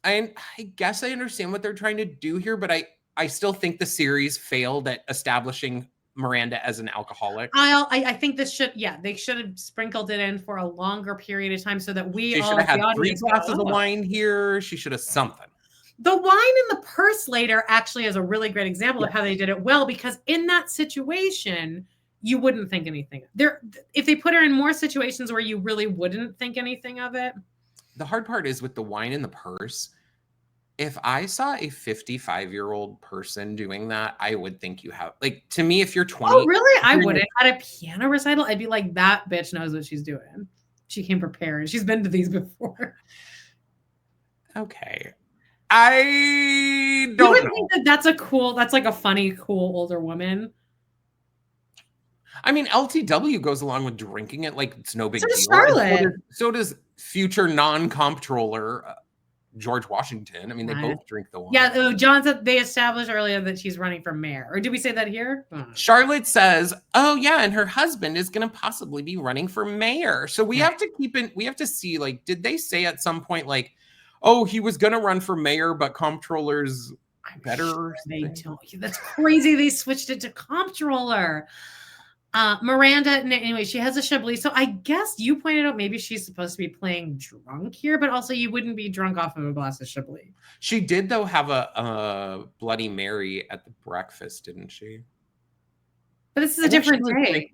I guess I understand what they're trying to do here, but I still think the series failed at establishing Miranda as an alcoholic. I think this should. Yeah, they should have sprinkled it in for a longer period of time so that she should have had 3 glasses of wine here. She should have something. The wine in the purse later actually is a really great example of how they did it well, because in that situation, you wouldn't think anything. If they put her in more situations where you really wouldn't think anything of it. The hard part is with the wine in the purse. If I saw a 55-year-old person doing that, I would think you have, like, to me, if you're 20. Oh, really? I wouldn't. At a piano recital, I'd be like, that bitch knows what she's doing. She came prepared. She's been to these before. Okay. I don't know. Think that's like a funny, cool older woman. I mean, LTW goes along with drinking it like it's no big deal. Charlotte. So does future non-comptroller George Washington. I mean, they both drink the wine. Yeah, John said they established earlier that she's running for mayor. Or did we say that here? Charlotte says, "Oh yeah, and her husband is going to possibly be running for mayor." So we have to we have to see, like, did they say at some point, like, oh, he was going to run for mayor, but comptroller's better? Sure they don't. That's crazy. They switched it to comptroller. Miranda, anyway, she has a Chablis. So I guess you pointed out maybe she's supposed to be playing drunk here, but also you wouldn't be drunk off of a glass of Chablis. She did, though, have a Bloody Mary at the breakfast, didn't she? But this is a different day.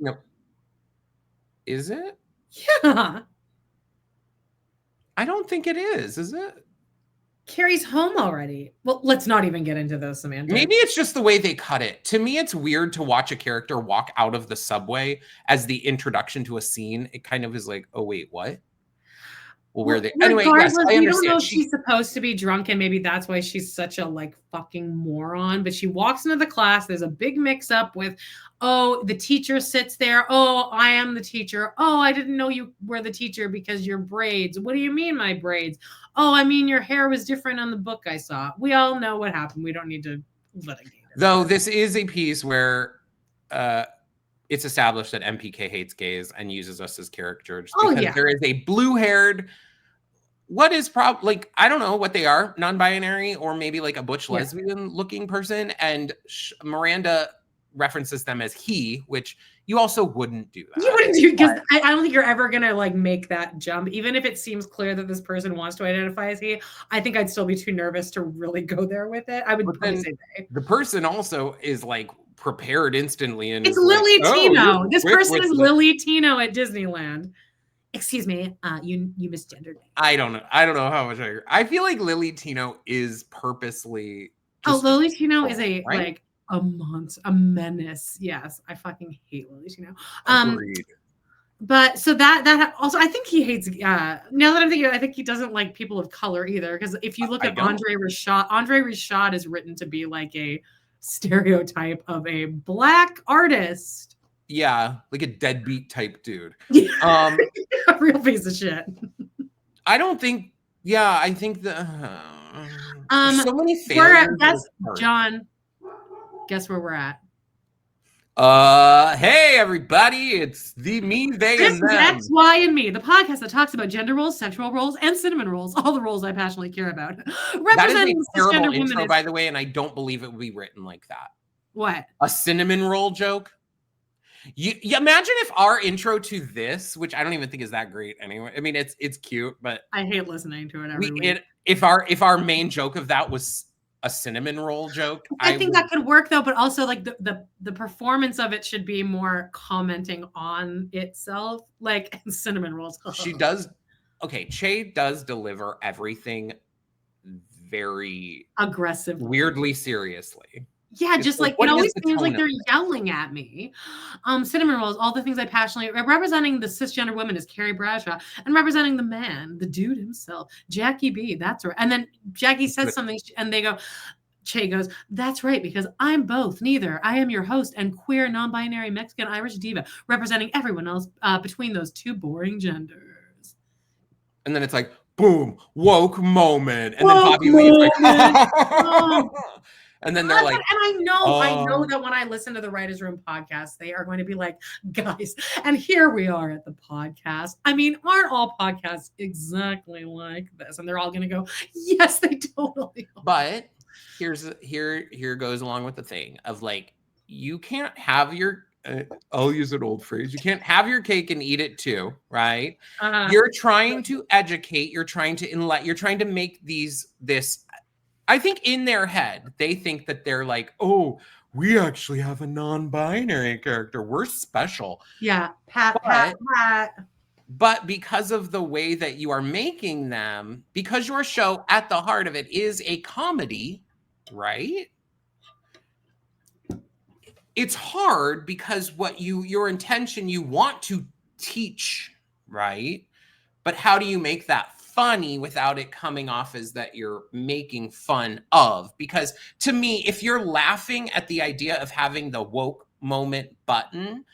Is it? Yeah. I don't think it is it? Carrie's home already. Well, let's not even get into those, Samantha. Maybe it's just the way they cut it. To me, it's weird to watch a character walk out of the subway as the introduction to a scene. It kind of is like, oh, wait, what? Well, where they anyway, yes, I we don't know if she's supposed to be drunk, and maybe that's why she's such a like fucking moron. But she walks into the class. There's a big mix up with, oh, the teacher sits there. Oh, I am the teacher. Oh, I didn't know you were the teacher because your braids. What do you mean my braids? Oh, I mean your hair was different on the book I saw. We all know what happened. We don't need to litigate it. Though this is a piece where it's established that MPK hates gays and uses us as characters. Because there is a blue-haired, what is like, I don't know what they are, non-binary or maybe like a butch lesbian-looking person, and Miranda references them as he, which you also wouldn't do that. You wouldn't do, because I don't think you're ever gonna like make that jump, even if it seems clear that this person wants to identify as he. I think I'd still be too nervous to really go there with it. I would probably say they. The person also is like prepared instantly, and it's Lily Tino. This person is Lily Tino at Disneyland. Excuse me, you misgendered me. I don't know how much I feel like Lily Tino is purposely. Lily Tino is a like a monster, a menace. Yes, I fucking hate Lily Tino. Agreed. But so that also, I think he hates. Now that I'm thinking, I think he doesn't like people of color either. Because if you look at Andre Rashad is written to be like a stereotype of a Black artist. Yeah, like a deadbeat type dude. A real piece of shit. I don't think. Yeah, I think the so many failures. That's John. Guess where we're at? Hey everybody, it's me, they, and them. X, Y, and me, the podcast that talks about gender roles, sexual roles, and cinnamon rolls, all the roles I passionately care about. That is a terrible intro, by the way, and I don't believe it would be written like that. What? A cinnamon roll joke? You imagine if our intro to this, which I don't even think is that great anyway. I mean, it's cute, but I hate listening to it every week. If our main joke of that was a cinnamon roll joke, I think that could work though, but also like the performance of it should be more commenting on itself, like cinnamon rolls. She does. Okay, Che does deliver everything very aggressive, weirdly seriously. Yeah, just like it always seems like they're yelling at me. Cinnamon rolls, all the things I passionately representing the cisgender woman is Carrie Bradshaw, and representing the man, the dude himself, Jackie B. That's right. And then Jackie says something, and they go, Che goes, "That's right, because I'm both, neither. I am your host and queer, non-binary Mexican Irish diva, representing everyone else between those two boring genders." And then it's like, boom, woke moment, and then Bobby Lee's like, and then they're like, and I know that when I listen to the Writers Room podcast, they are going to be like, guys, and here we are at the podcast. I mean, aren't all podcasts exactly like this? And they're all going to go, yes, they totally are. But here goes along with the thing of like, you can't have your, I'll use an old phrase, you can't have your cake and eat it too, right? You're trying to educate, you're trying to make this. I think in their head, they think that they're like, oh, we actually have a non-binary character. We're special. Yeah. Pat. But because of the way that you are making them, because your show at the heart of it is a comedy, right? It's hard because your intention, you want to teach, right? But how do you make that funny without it coming off as that you're making fun of? Because to me, if you're laughing at the idea of having the woke moment button,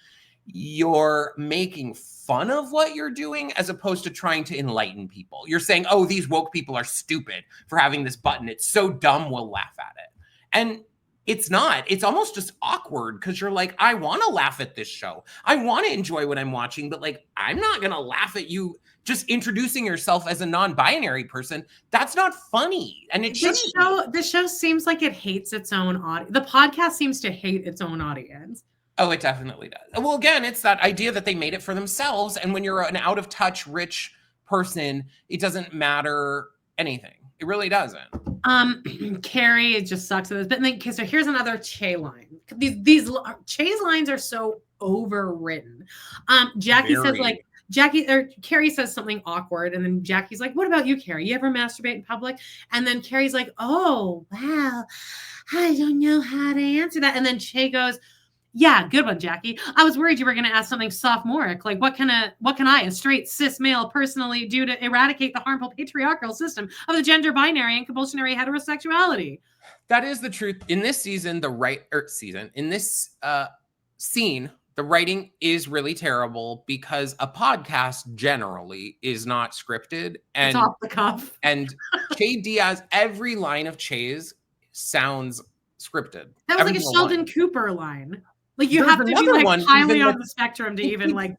you're making fun of what you're doing as opposed to trying to enlighten people. You're saying, oh, these woke people are stupid for having this button. It's so dumb, we'll laugh at it. And it's not. It's almost just awkward because you're like, I want to laugh at this show. I want to enjoy what I'm watching, but like, I'm not going to laugh at you just introducing yourself as a non-binary person. That's not funny. And it shouldn't. The show seems like it hates its own audience. The podcast seems to hate its own audience. Oh, it definitely does. Well, again, it's that idea that they made it for themselves. And when you're an out of touch, rich person, it doesn't matter anything. It really doesn't. Carrie, it just sucks at this. But then, okay, so here's another Che line. These Che's lines are so overwritten. Jackie says like, Carrie says something awkward, and then Jackie's like, what about you, Carrie? You ever masturbate in public? And then Carrie's like, oh, wow, I don't know how to answer that. And then Che goes, yeah, good one, Jackie. I was worried you were going to ask something sophomoric, like what can I, a straight cis male, personally do to eradicate the harmful patriarchal system of the gender binary and compulsionary heterosexuality? That is the truth. In this season, in this scene, the writing is really terrible because a podcast generally is not scripted and it's off the cuff. And Che Diaz, every line of Che's sounds scripted. That was like a Sheldon Cooper line. Like you have to be like highly on the spectrum to even like.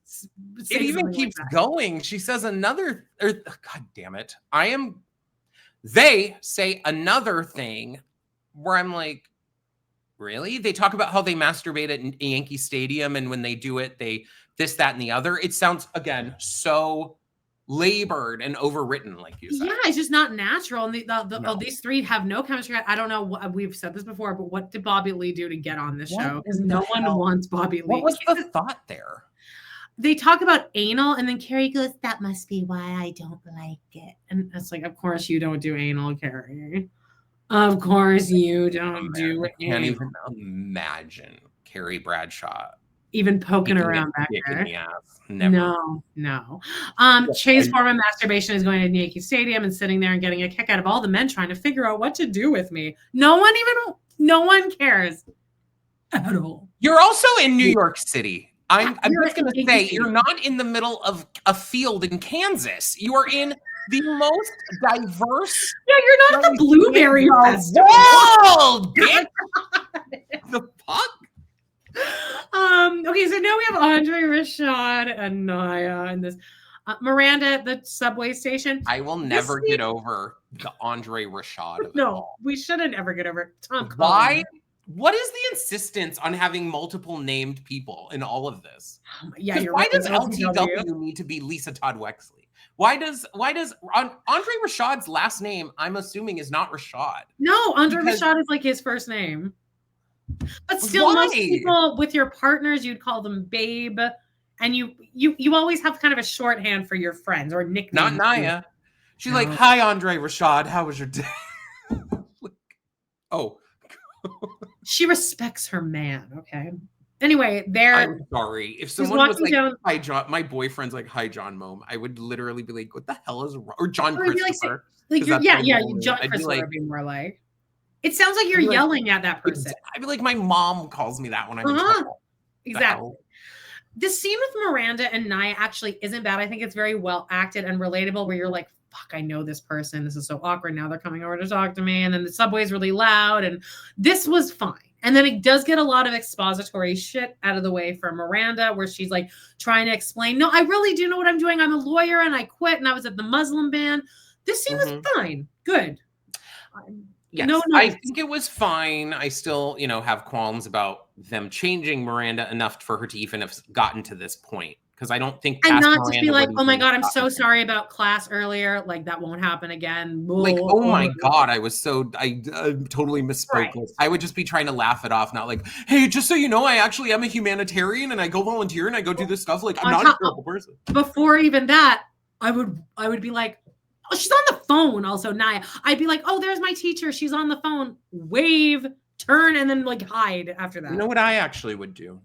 It even keeps going. She says another. God damn it! They say another thing where I'm like, really? They talk about how they masturbate at Yankee Stadium, and when they do it, they this, that, and the other. It sounds again so labored and overwritten, like you said. Yeah, it's just not natural. And these three have no chemistry. I don't know. We've said this before, but what did Bobby Lee do to get on this show? Because no one wants Bobby Lee. What was the thought there? They talk about anal, and then Carrie goes, "That must be why I don't like it." And it's like, of course you don't do anal, Carrie. Of course you don't do it. I can't even imagine Carrie Bradshaw even poking around back there. Never. No. Che's form of masturbation is going to Yankee Stadium and sitting there and getting a kick out of all the men trying to figure out what to do with me. No one cares at all. You're also in New York City. I'm just going to say you're not in the middle of a field in Kansas. You are in the most diverse. Yeah, you're not at the Blueberry Festival. Whoa! The fuck? Okay, so now we have Andre, Rashad, and Nia in this. Miranda at the subway station. I will never get over the Andre Rashad of it all. We shouldn't ever get over it. Tom, why? What is the insistence on having multiple named people in all of this? Yeah, why does LTW need to be Lisa Todd Wexley? Why does Andre Rashad's last name, I'm assuming, is not Rashad? No, Andre Rashad is like his first name. But still, most people with your partners, you'd call them babe, and you always have kind of a shorthand for your friends or nickname. Not Nia. She's like, "Hi, Andre Rashad. How was your day?" Oh, she respects her man. Okay. Anyway, I'm sorry. If someone was like, "Hi, John," my boyfriend's like, "Hi, John Mome," I would literally be like, "What the hell is wrong?" Or John Christopher. John Christopher would be more like. It sounds like you're yelling at that person. I'd be like, my mom calls me that when I'm in trouble. Exactly. This scene with Miranda and Nia actually isn't bad. I think it's very well acted and relatable where you're like, fuck, I know this person. This is so awkward. Now they're coming over to talk to me. And then the subway's really loud. And this was fine. And then it does get a lot of expository shit out of the way for Miranda where she's like trying to explain, no, I really do know what I'm doing. I'm a lawyer and I quit and I was at the Muslim ban. This scene was fine. Good. Yes, no. I think it was fine. I still, have qualms about them changing Miranda enough for her to even have gotten to this point. Because I don't think and not Miranda to be like, oh my God, I'm so sorry about class earlier. Like that won't happen again. Like, oh my God, I totally misspoke. Right. I would just be trying to laugh it off, not like, hey, just so you know, I actually am a humanitarian and I go volunteer and I go do this stuff. Like, I'm not a terrible person. Before even that, I would be like, oh, she's on the phone. Also, Nia. I'd be like, oh, there's my teacher. She's on the phone. Wave, turn, and then like hide after that. You know what I actually would do?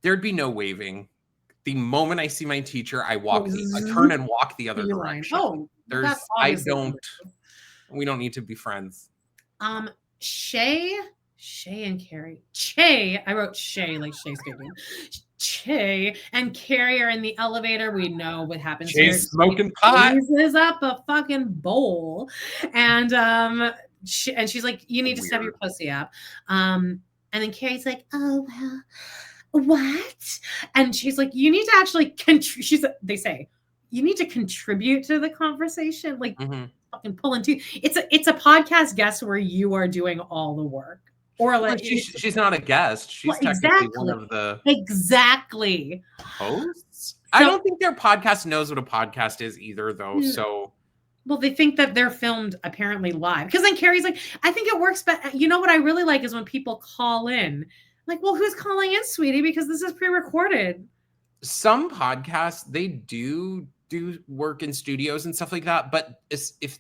There'd be no waving. The moment I see my teacher, I turn and walk the other direction. Oh, we don't need to be friends. Shay and Carrie. Che, I wrote Shay like Shea Stadium. Che and Carrie are in the elevator. We know what happens Che's here. smoking pot. Squeezes up a fucking bowl. And she's like, you need to step your pussy up. And then Carrie's like, oh, well, what? And she's like, you need to actually they say, you need to contribute to the conversation. Like fucking pulling teeth. It's a podcast guest where you are doing all the work. Or like she's not a guest. She's technically one of the hosts. I don't think their podcast knows what a podcast is either, though. So, well, they think that they're filmed apparently live. Because then Carrie's like, I think it works, but you know what I really like is when people call in. Like, well, who's calling in, sweetie? Because this is pre-recorded. Some podcasts, they do work in studios and stuff like that, but if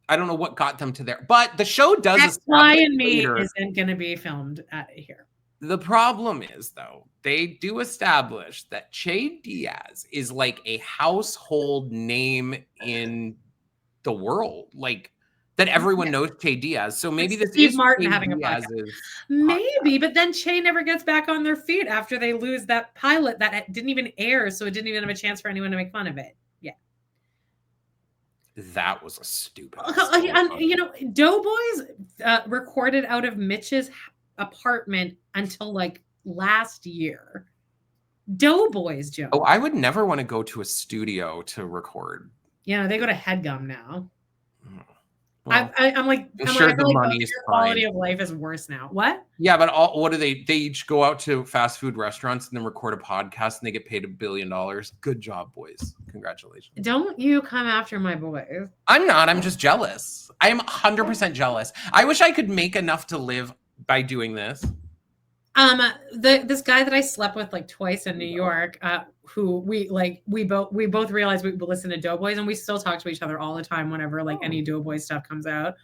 I don't know what got them to there, but the show does. That's why and me isn't going to be filmed at here. The problem is, though, they do establish that Che Diaz is like a household name in the world, like that everyone knows Che Diaz. So maybe this Steve is Martin Che having a Diaz's podcast. Maybe, but then Che never gets back on their feet after they lose that pilot that didn't even air, so it didn't even have a chance for anyone to make fun of it. That was a stupid. You know, Doughboys recorded out of Mitch's apartment until like last year. Doughboys, Joe. Oh, I would never want to go to a studio to record. Yeah, they go to HeadGum now. Well, I'm like, sure the money is quality of life is worse now. What? Yeah, but what do they each go out to fast food restaurants and then record a podcast and they get paid $1 billion. Good job, boys. Congratulations. Don't you come after my boys. I'm not. I'm just jealous. I am 100% jealous. I wish I could make enough to live by doing this. This guy that I slept with like twice in New York, who we both realized we listen to Doughboys, and we still talk to each other all the time whenever like any Doughboys stuff comes out,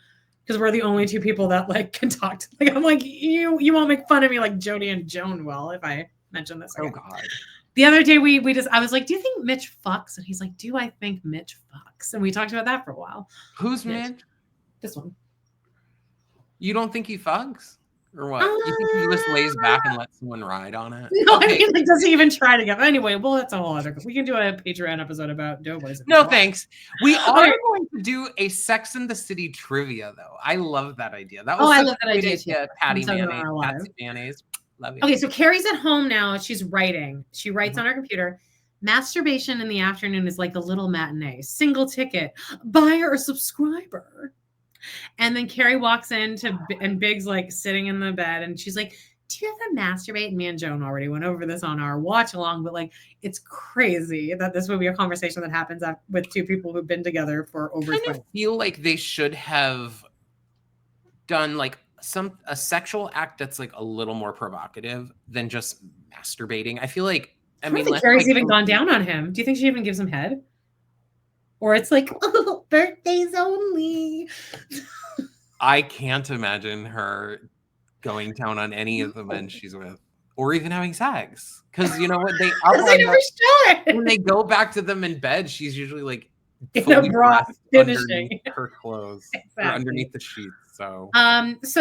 because we're the only two people that like can talk to. Like I'm like you won't make fun of me like Jody and Joan will if I mention this. Oh God. The other day I was like, do you think Mitch fucks? And he's like, do I think Mitch fucks? And we talked about that for a while. Who's Mitch? This one. You don't think he fucks? Or what? You think he just lays back and lets someone ride on it? No, okay. I mean, like, does he even try to get? Anyway, well, that's a whole other. We can do a Patreon episode about Doughboys. No, thanks. We are going to do a Sex and the City trivia, though. I love that idea. That was I love that idea too. Patty mayonnaise. Love it. Okay, so Carrie's at home now. She's writing. She writes on her computer. Masturbation in the afternoon is like a little matinee. Single ticket. Buyer or subscriber. And then Carrie walks in and Big's like sitting in the bed and she's like, do you ever masturbate? And me and Joan already went over this on our watch along, but like, it's crazy that this would be a conversation that happens with two people who've been together for over 20 years. I feel like they should have done like a sexual act that's like a little more provocative than just masturbating. I feel like, I mean, think Carrie's even gone down on him. Do you think she even gives him head? Or it's like, oh, birthdays only. I can't imagine her going down on any of the men she's with, or even having sex. Because you know what? When they go back to them in bed, she's usually like in a bra finishing her clothes or underneath the sheets. So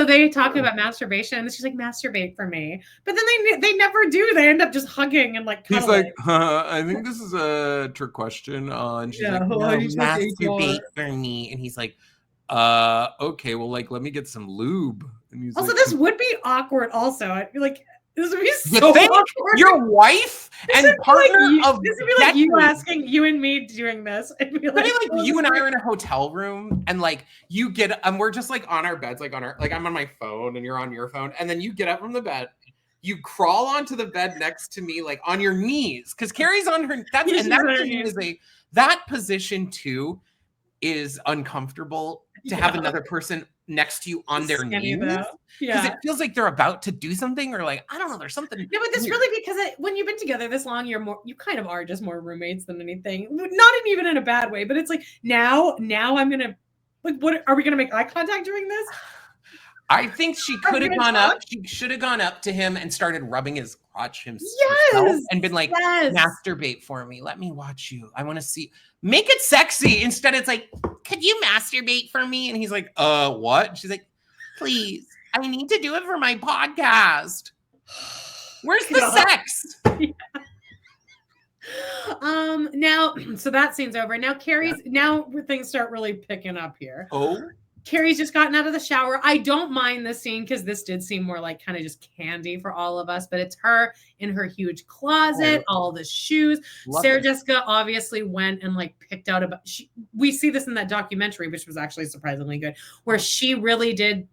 they talk about masturbation, and she's like, "Masturbate for me," but then they never do. They end up just hugging and like. He's like, I think this is a trick question. And she's like, no, masturbate for me, and he's like, okay, well, like, let me get some lube. And he's also, like, this would be awkward. Also, I'd be like. This would be so awkward. Your wife and partner of this would be like you asking you and me doing this. It'd be like you and I are in a hotel room and like you get we're just like on our beds, like I'm on my phone and you're on your phone, and then you get up from the bed, you crawl onto the bed next to me, like on your knees, because Carrie's on her. That position too is uncomfortable to have another person next to you on their knees, because it feels like they're about to do something, or like I don't know, there's something. No, but this really because when you've been together this long, you kind of are just more roommates than anything. Not even in a bad way, but it's like now I'm gonna like, what are we gonna make eye contact during this? I think she could have gone up. She should have gone up to him and started rubbing his crotch himself and been like, masturbate for me. Let me watch you. I want to see. Make it sexy. Instead, it's like, could you masturbate for me? And he's like, what? She's like, please. I need to do it for my podcast. Where's the sex? Now, so that scene's over. Now now things start really picking up here. Oh. Carrie's just gotten out of the shower. I don't mind this scene because this did seem more like kind of just candy for all of us, but it's her in her huge closet, all the shoes. Sarah Jessica obviously went and like picked out we see this in that documentary, which was actually surprisingly good, where she really did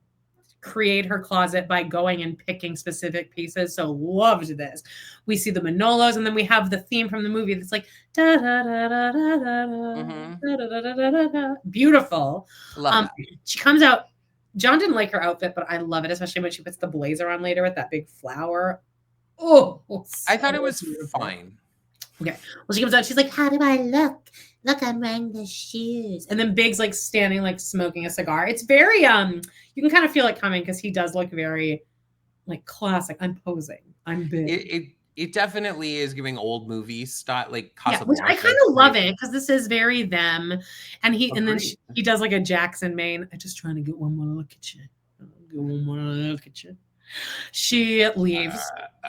create her closet by going and picking specific pieces. So loved this. We see the Manolos, and then we have the theme from the movie that's like da da da da da da da da da da. Beautiful. Love she comes out. John didn't like her outfit, but I love it, especially when she puts the blazer on later with that big flower. Oh, I thought it was fine. Okay. Well, she comes out. She's like, "How do I look? Look, I'm wearing the shoes." And then Big's like standing, like smoking a cigar. It's very you can kind of feel it coming because he does look very like classic. I'm posing. I'm Big. It definitely is giving old movie style, like Casablanca. Which I kind of love it because this is very them. And then he does like a Jackson Maine. I'm just trying to get one more look at you. Get one more look at you. She leaves,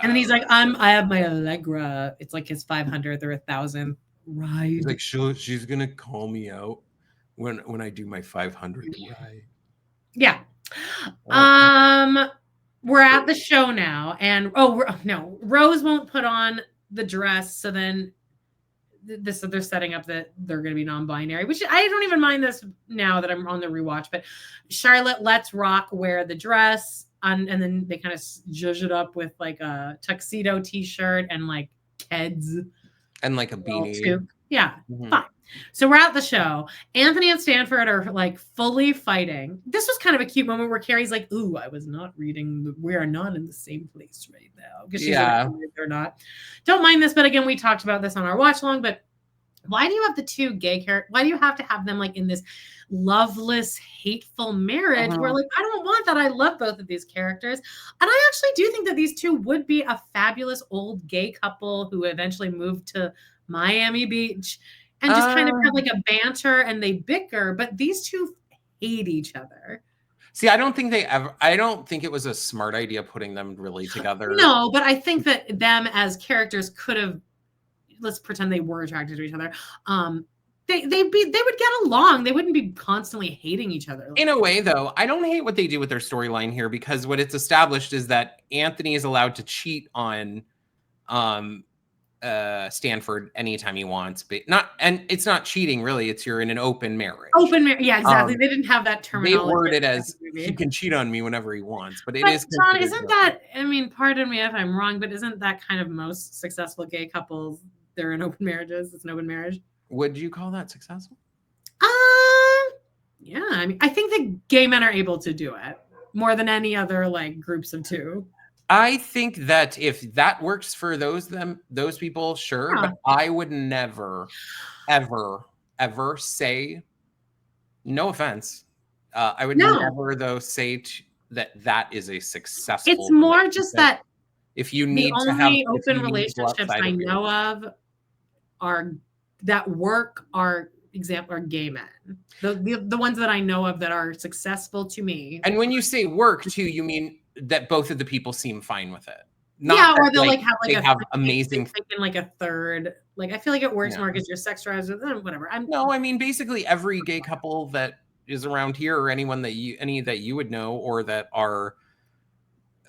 and then he's like, I have my Allegra. It's like his 500th or 1,000th ride. He's like, she's gonna call me out when I do my 500th ride. Yeah. We're at the show now, and Rose won't put on the dress, so then they're setting up that they're going to be non-binary, which I don't even mind this now that I'm on the rewatch. But Charlotte lets Rock wear the dress. And then they kind of zhuzh it up with like a tuxedo t-shirt and like Keds. And like a beanie. Yeah, fine. So we're at the show. Anthony and Stanford are like fully fighting. This was kind of a cute moment where Carrie's like, "Ooh, I was not reading. We are not in the same place right now." Because she's like, they're not. Don't mind this, but again, we talked about this on our watch along. But why do you have the two gay characters? Why do you have to have them like in this loveless, hateful marriage where like, I don't want that. I love both of these characters. And I actually do think that these two would be a fabulous old gay couple who eventually moved to Miami Beach and just kind of have like a banter and they bicker, but these two hate each other. See, I don't think it was a smart idea putting them really together. No, but I think that them as characters could have, let's pretend they were attracted to each other. They would get along. They wouldn't be constantly hating each other. In a way, though, I don't hate what they do with their storyline here because what it's established is that Anthony is allowed to cheat on Stanford anytime he wants, but it's not cheating really. It's you're in an open marriage. Open marriage, yeah, exactly. They didn't have that terminology. They word it as he can cheat on me whenever he wants, but is. John, isn't that? I mean, pardon me if I'm wrong, but isn't that kind of most successful gay couples? They're in open marriages. It's an open marriage. Would you call that successful? Yeah. I mean, I think that gay men are able to do it more than any other like groups of two. I think that if that works for those people, sure. Yeah. But I would never, ever, ever say, no offense. I would never though say that is a successful. It's more just that if you need to have open relationships I know of are gay men. The ones that I know of that are successful to me. And when you say work too, you mean that both of the people seem fine with it. Or they'll like have like amazing like a third. Like I feel like it works more because you're sex drives with them, whatever. I mean basically every gay couple that is around here or anyone that you would know or that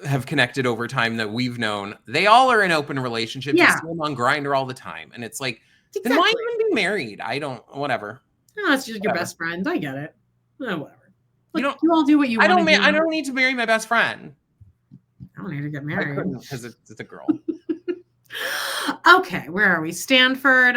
have connected over time that we've known, they all are in open relationships. Yeah. They see them on Grindr all the time. And it's like, then why even be married? I don't, whatever. No, it's just your best friend. I get it. Whatever. Like, you all do what you want to do. I don't need to marry my best friend. I don't need to get married. I couldn't because it's a girl. Okay, where are we? Stanford.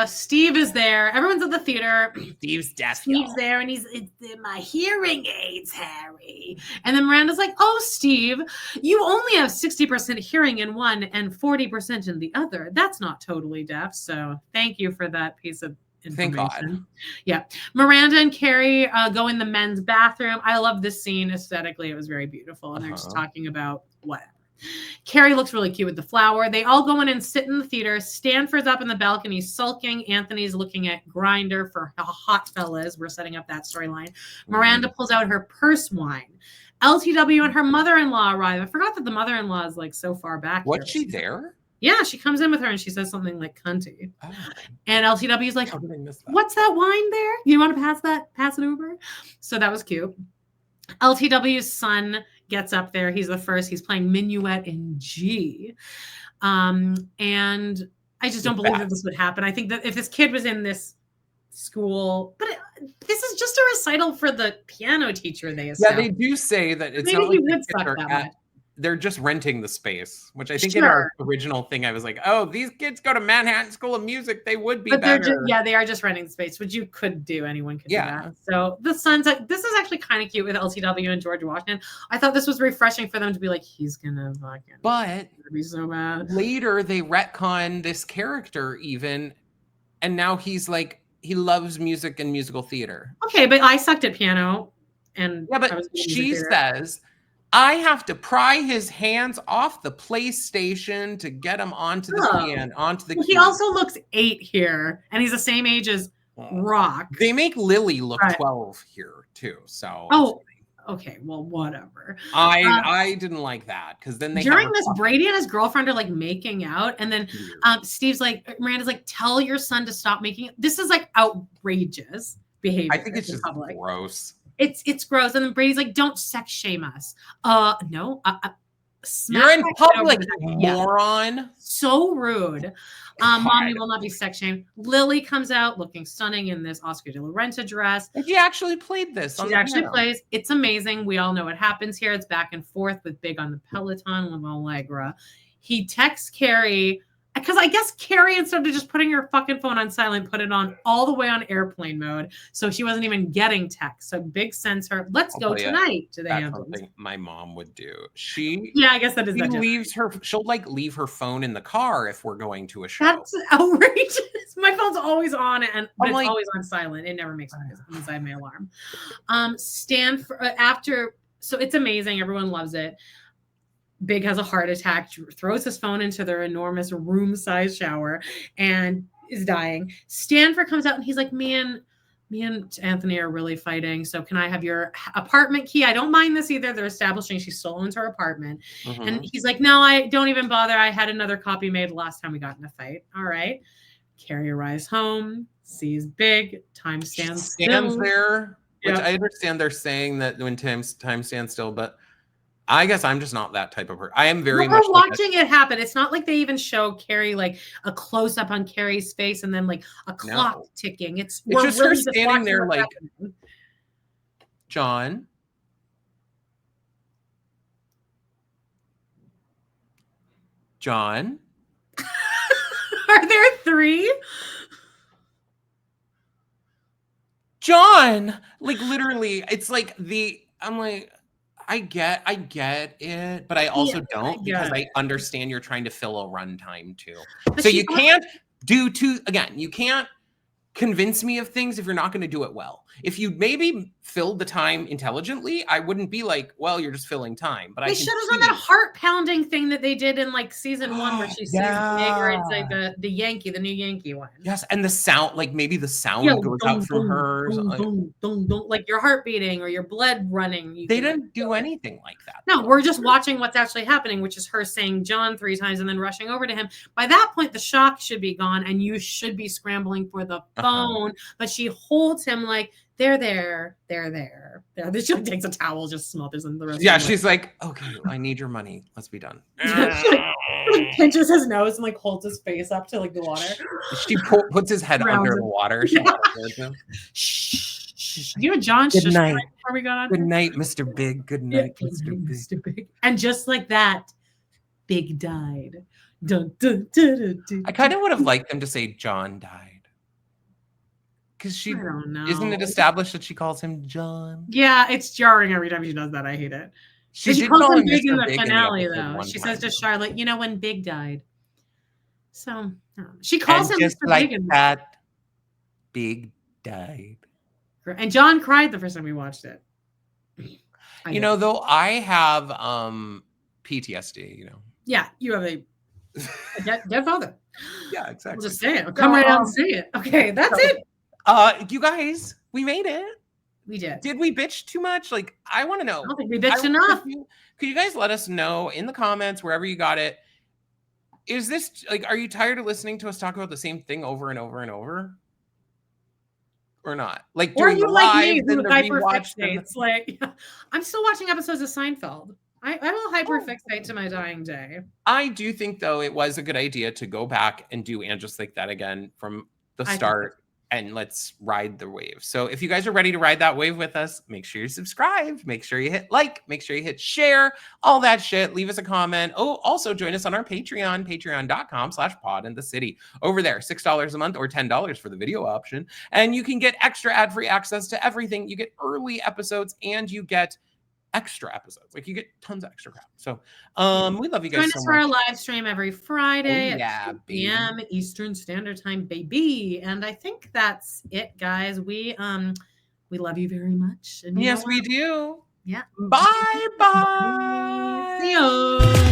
Steve is there. Everyone's at the theater. Steve's there, and it's my hearing aids, Harry. And then Miranda's like, "Oh, Steve, you only have 60% hearing in one and 40% in the other. That's not totally deaf. So thank you for that piece of information." Thank God. Yeah. Miranda and Carrie go in the men's bathroom. I love this scene aesthetically. It was very beautiful. And they're just talking about whatever. Carrie looks really cute with the flower. They all go in and sit in the theater. Stanford's up in the balcony sulking. Anthony's looking at Grindr for hot fellas. We're setting up that storyline. Miranda pulls out her purse wine. LTW and her mother-in-law arrive. I forgot that the mother-in-law is like so far back. Was she there? Yeah, she comes in with her and she says something like cunty. Oh. And LTW is like, what's that wine there? You want to pass it over? So that was cute. LTW's son gets up there. He's the first. He's playing Minuet in G. And I just don't believe that this would happen. I think that if this kid was in this school, but this is just a recital for the piano teacher. They they do say that it's maybe not he like would suck that much. They're just renting the space, which I think in our original thing, I was like, oh, these kids go to Manhattan School of Music. They would be better. They are just renting the space, which you could do. Anyone could do that. So the son's like, this is actually kind of cute with LTW and George Washington. I thought this was refreshing for them to be like, he's going to fucking be so bad. Later, they retcon this character even, and now he's like, he loves music and musical theater. Okay, but I sucked at piano. And but she says, I have to pry his hands off the PlayStation to get him onto the piano, onto the key. He also looks 8 here, and he's the same age as Rock. They make Lily look 12 here too. So okay, well, whatever. I didn't like that because then they during this, Brady and his girlfriend are like making out, and then Steve's like, Miranda's like, tell your son to stop making it. This is like outrageous behavior. I think it's just gross. It's gross. And then Brady's like, don't sex shame us. No. You're in public, moron. So rude. Mommy will not be sex shamed. Lily comes out looking stunning in this Oscar de la Renta dress. She actually played this. She actually plays. It's amazing. We all know what happens here. It's back and forth with Big on the Peloton with Allegra. He texts Carrie. Because I guess Carrie, instead of just putting her fucking phone on silent, put it on all the way on airplane mode. So she wasn't even getting text. So Big sends her, let's go tonight to the Hamptons. That's something my mom would do. I guess that is she leaves her, she'll like leave her phone in the car if we're going to a show. That's outrageous. My phone's always on and it's always on silent. It never makes noise unless I have my alarm. So it's amazing. Everyone loves it. Big has a heart attack, throws his phone into their enormous room-sized shower and is dying. Stanford comes out and he's like, me and Anthony are really fighting. So can I have your apartment key? I don't mind this either. They're establishing she stole into her apartment. Mm-hmm. And he's like, no, I don't even bother. I had another copy made last time we got in a fight. All right. Carrie arrives home, sees Big. Time stands still. There, which I understand they're saying that when time stands still, but I guess I'm just not that type of person. I am very much watching it happen. It's not like they even show Carrie like a close up on Carrie's face and then like a clock ticking. It's just her standing there like, John. Are there 3? John, like literally, it's like I'm like, I get it, but I also don't because I understand you're trying to fill a runtime too. So you can't you can't convince me of things if you're not going to do it well. If you maybe filled the time intelligently, I wouldn't be like, well, you're just filling time. But they should have done that heart pounding thing that they did in like season 1 where she sees Big, or it's like the new Yankee one. Yes, and the sound, like maybe the sound goes out from hers. Like your heart beating or your blood running. They didn't do anything like that. No, we're just watching what's actually happening, which is her saying John 3 times and then rushing over to him. By that point, the shock should be gone and you should be scrambling for the phone. But she holds him like, they're there. Then she like takes a towel, just smothers in the rest. Yeah, she's like, okay, I need your money. Let's be done. She like pinches his nose and like holds his face up to like the water. She puts his head under the water. Shh. You and John. Good night. Before we got on. Good night, Mr. Big. Good night, Mr. Big. And just like that, Big died. I kind of would have liked them to say John died. Because she isn't it established that she calls him John? Yeah, it's jarring every time she does that. I hate it. She calls him Big in the finale, though. She says to Charlotte, "You know when Big died." So she calls him just Mr. like Big. That Big died. And John cried the first time we watched it. Though I have PTSD. Yeah, you have a dead father. Yeah, exactly. I'll just say it. I'll come right out and say it. Okay, that's it. You guys, we made it. We did. Did we bitch too much? Like, I want to know. I don't think we bitched enough. Could you guys let us know in the comments, wherever you got it? Is this, like, are you tired of listening to us talk about the same thing over and over and over? Or not? Like, or doing you the like live, me, then who the hyperfixates. rewatch. Like, I'm still watching episodes of Seinfeld. I will hyperfixate to my dying day. I do think, though, it was a good idea to go back and do And Just Like That again from the start. And let's ride the wave. So if you guys are ready to ride that wave with us, make sure you're subscribed. Make sure you hit like. Make sure you hit share. All that shit. Leave us a comment. Oh, also join us on our Patreon, patreon.com/podinthecity. Over there, $6 a month or $10 for the video option. And you can get extra ad-free access to everything. You get early episodes and you get extra episodes. Like, you get tons of extra crap. So we love you guys. Join us for our live stream every Friday at 2 p.m. Eastern Standard Time, baby. And I think that's it, guys. We love you very much. And yes, we do. Yeah. Bye. See you.